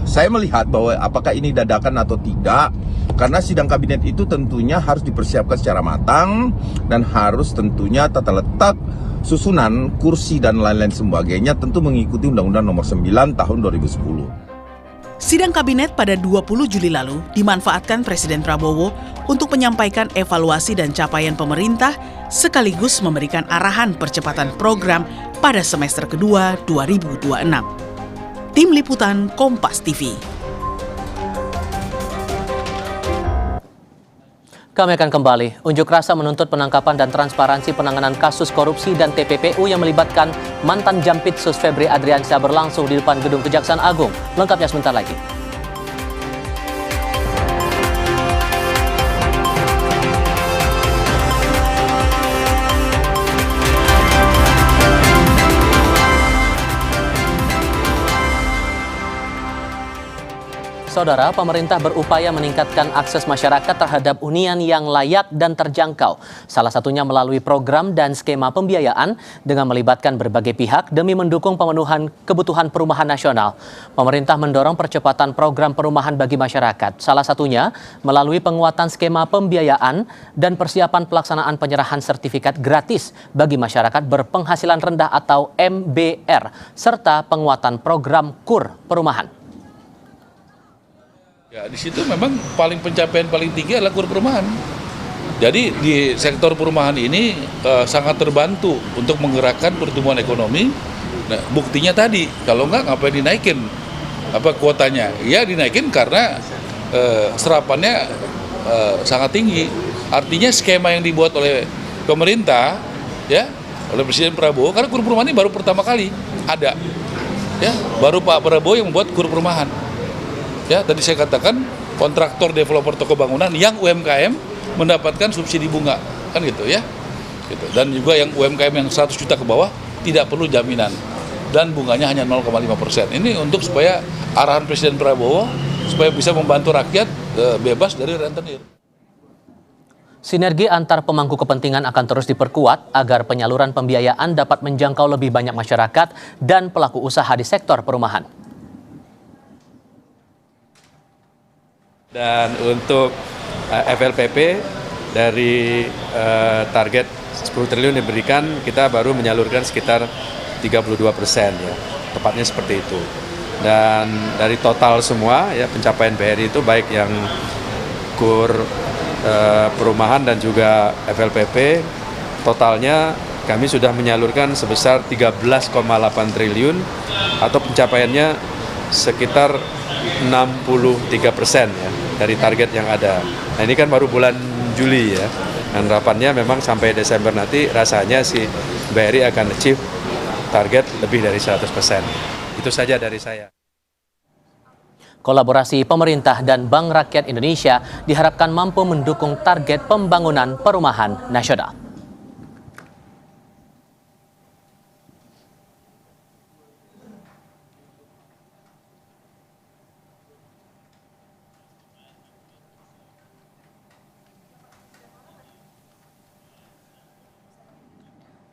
saya melihat bahwa apakah ini dadakan atau tidak, karena sidang kabinet itu tentunya harus dipersiapkan secara matang dan harus tentunya tata letak susunan kursi dan lain-lain sebagainya tentu mengikuti Undang-Undang Nomor 9 tahun 2010. Sidang kabinet pada 20 Juli lalu dimanfaatkan Presiden Prabowo untuk menyampaikan evaluasi dan capaian pemerintah sekaligus memberikan arahan percepatan program pada semester kedua 2026. Tim Liputan Kompas TV. Kami akan kembali. Unjuk rasa menuntut penangkapan dan transparansi penanganan kasus korupsi dan TPPU yang melibatkan mantan Jampitsus Febri Adriansyah berlangsung di depan Gedung Kejaksaan Agung. Lengkapnya sebentar lagi. Saudara, pemerintah berupaya meningkatkan akses masyarakat terhadap hunian yang layak dan terjangkau. Salah satunya melalui program dan skema pembiayaan dengan melibatkan berbagai pihak demi mendukung pemenuhan kebutuhan perumahan nasional. Pemerintah mendorong percepatan program perumahan bagi masyarakat. Salah satunya melalui penguatan skema pembiayaan dan persiapan pelaksanaan penyerahan sertifikat gratis bagi masyarakat berpenghasilan rendah atau MBR, serta penguatan program KUR perumahan. Ya, di situ memang pencapaian paling tinggi adalah KUR perumahan. Jadi di sektor perumahan ini sangat terbantu untuk menggerakkan pertumbuhan ekonomi. Nah, buktinya tadi, kalau enggak ngapain dinaikin kuotanya? Ya dinaikin karena serapannya sangat tinggi. Artinya skema yang dibuat oleh pemerintah ya oleh Presiden Prabowo, karena kur perumahan ini baru pertama kali ada. Ya, baru Pak Prabowo yang membuat kur perumahan. Ya, tadi saya katakan kontraktor developer toko bangunan yang UMKM mendapatkan subsidi bunga, kan gitu ya. Gitu. Dan juga yang UMKM yang 100 juta ke bawah tidak perlu jaminan dan bunganya hanya 0,5%. Ini untuk supaya arahan Presiden Prabowo supaya bisa membantu rakyat bebas dari rentenir. Sinergi antar pemangku kepentingan akan terus diperkuat agar penyaluran pembiayaan dapat menjangkau lebih banyak masyarakat dan pelaku usaha di sektor perumahan. Dan untuk FLPP dari target 10 triliun diberikan, kita baru menyalurkan sekitar 32% ya, tepatnya seperti itu. Dan dari total semua ya pencapaian BRI itu baik yang kur perumahan dan juga FLPP, totalnya kami sudah menyalurkan sebesar 13,8 triliun atau pencapaiannya sekitar 63% ya dari target yang ada. Nah ini kan baru bulan Juli ya, dan harapannya memang sampai Desember nanti rasanya si BRI akan achieve target lebih dari 100%. Itu saja dari saya. Kolaborasi pemerintah dan Bank Rakyat Indonesia diharapkan mampu mendukung target pembangunan perumahan nasional.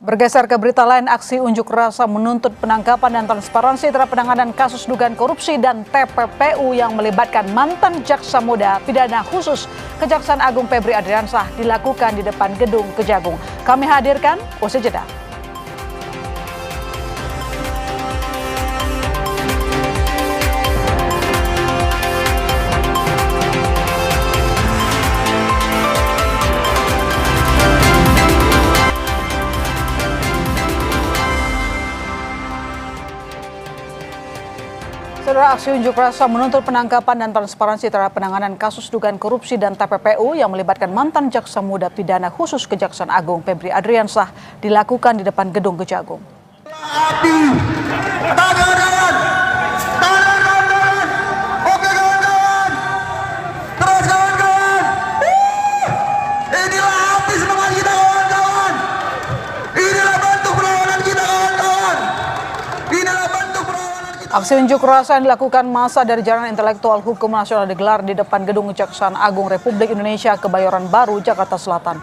Bergeser ke berita lain, aksi unjuk rasa menuntut penangkapan dan transparansi terhadap penanganan kasus dugaan korupsi dan TPPU yang melibatkan mantan jaksa muda pidana khusus Kejaksaan Agung Febri Adriansyah dilakukan di depan gedung Kejagung. Kami hadirkan usai jeda. Saudara, aksi unjuk rasa menuntut penangkapan dan transparansi terhadap penanganan kasus dugaan korupsi dan TPPU yang melibatkan mantan jaksa muda pidana khusus Kejaksaan Agung Febri Adriansyah dilakukan di depan gedung Kejagung. Aksi unjuk rasa yang dilakukan massa dari Jalan Intelektual Hukum Nasional digelar di depan gedung Kejaksaan Agung Republik Indonesia Kebayoran Baru, Jakarta Selatan.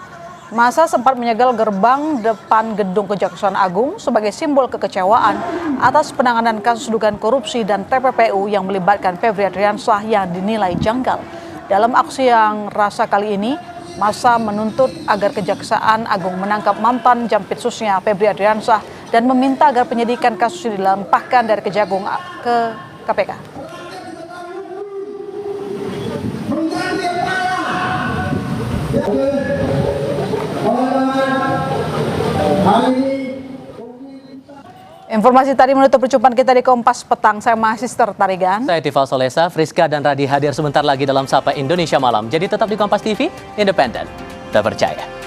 Massa sempat menyegel gerbang depan gedung Kejaksaan Agung sebagai simbol kekecewaan atas penanganan kasus dugaan korupsi dan TPPU yang melibatkan Febri Adriansyah yang dinilai janggal. Dalam aksi yang rasa kali ini, massa menuntut agar Kejaksaan Agung menangkap mantan jampitsusnya Febri Adriansyah dan meminta agar penyidikan kasus ini dilimpahkan dari Kejagung ke KPK. Informasi tadi menutup perjumpaan kita di Kompas Petang. Saya Mahasister Tarigan. Saya Tifal Solesa, Friska dan Radi hadir sebentar lagi dalam Sapa Indonesia Malam. Jadi tetap di Kompas TV, independen, terpercaya.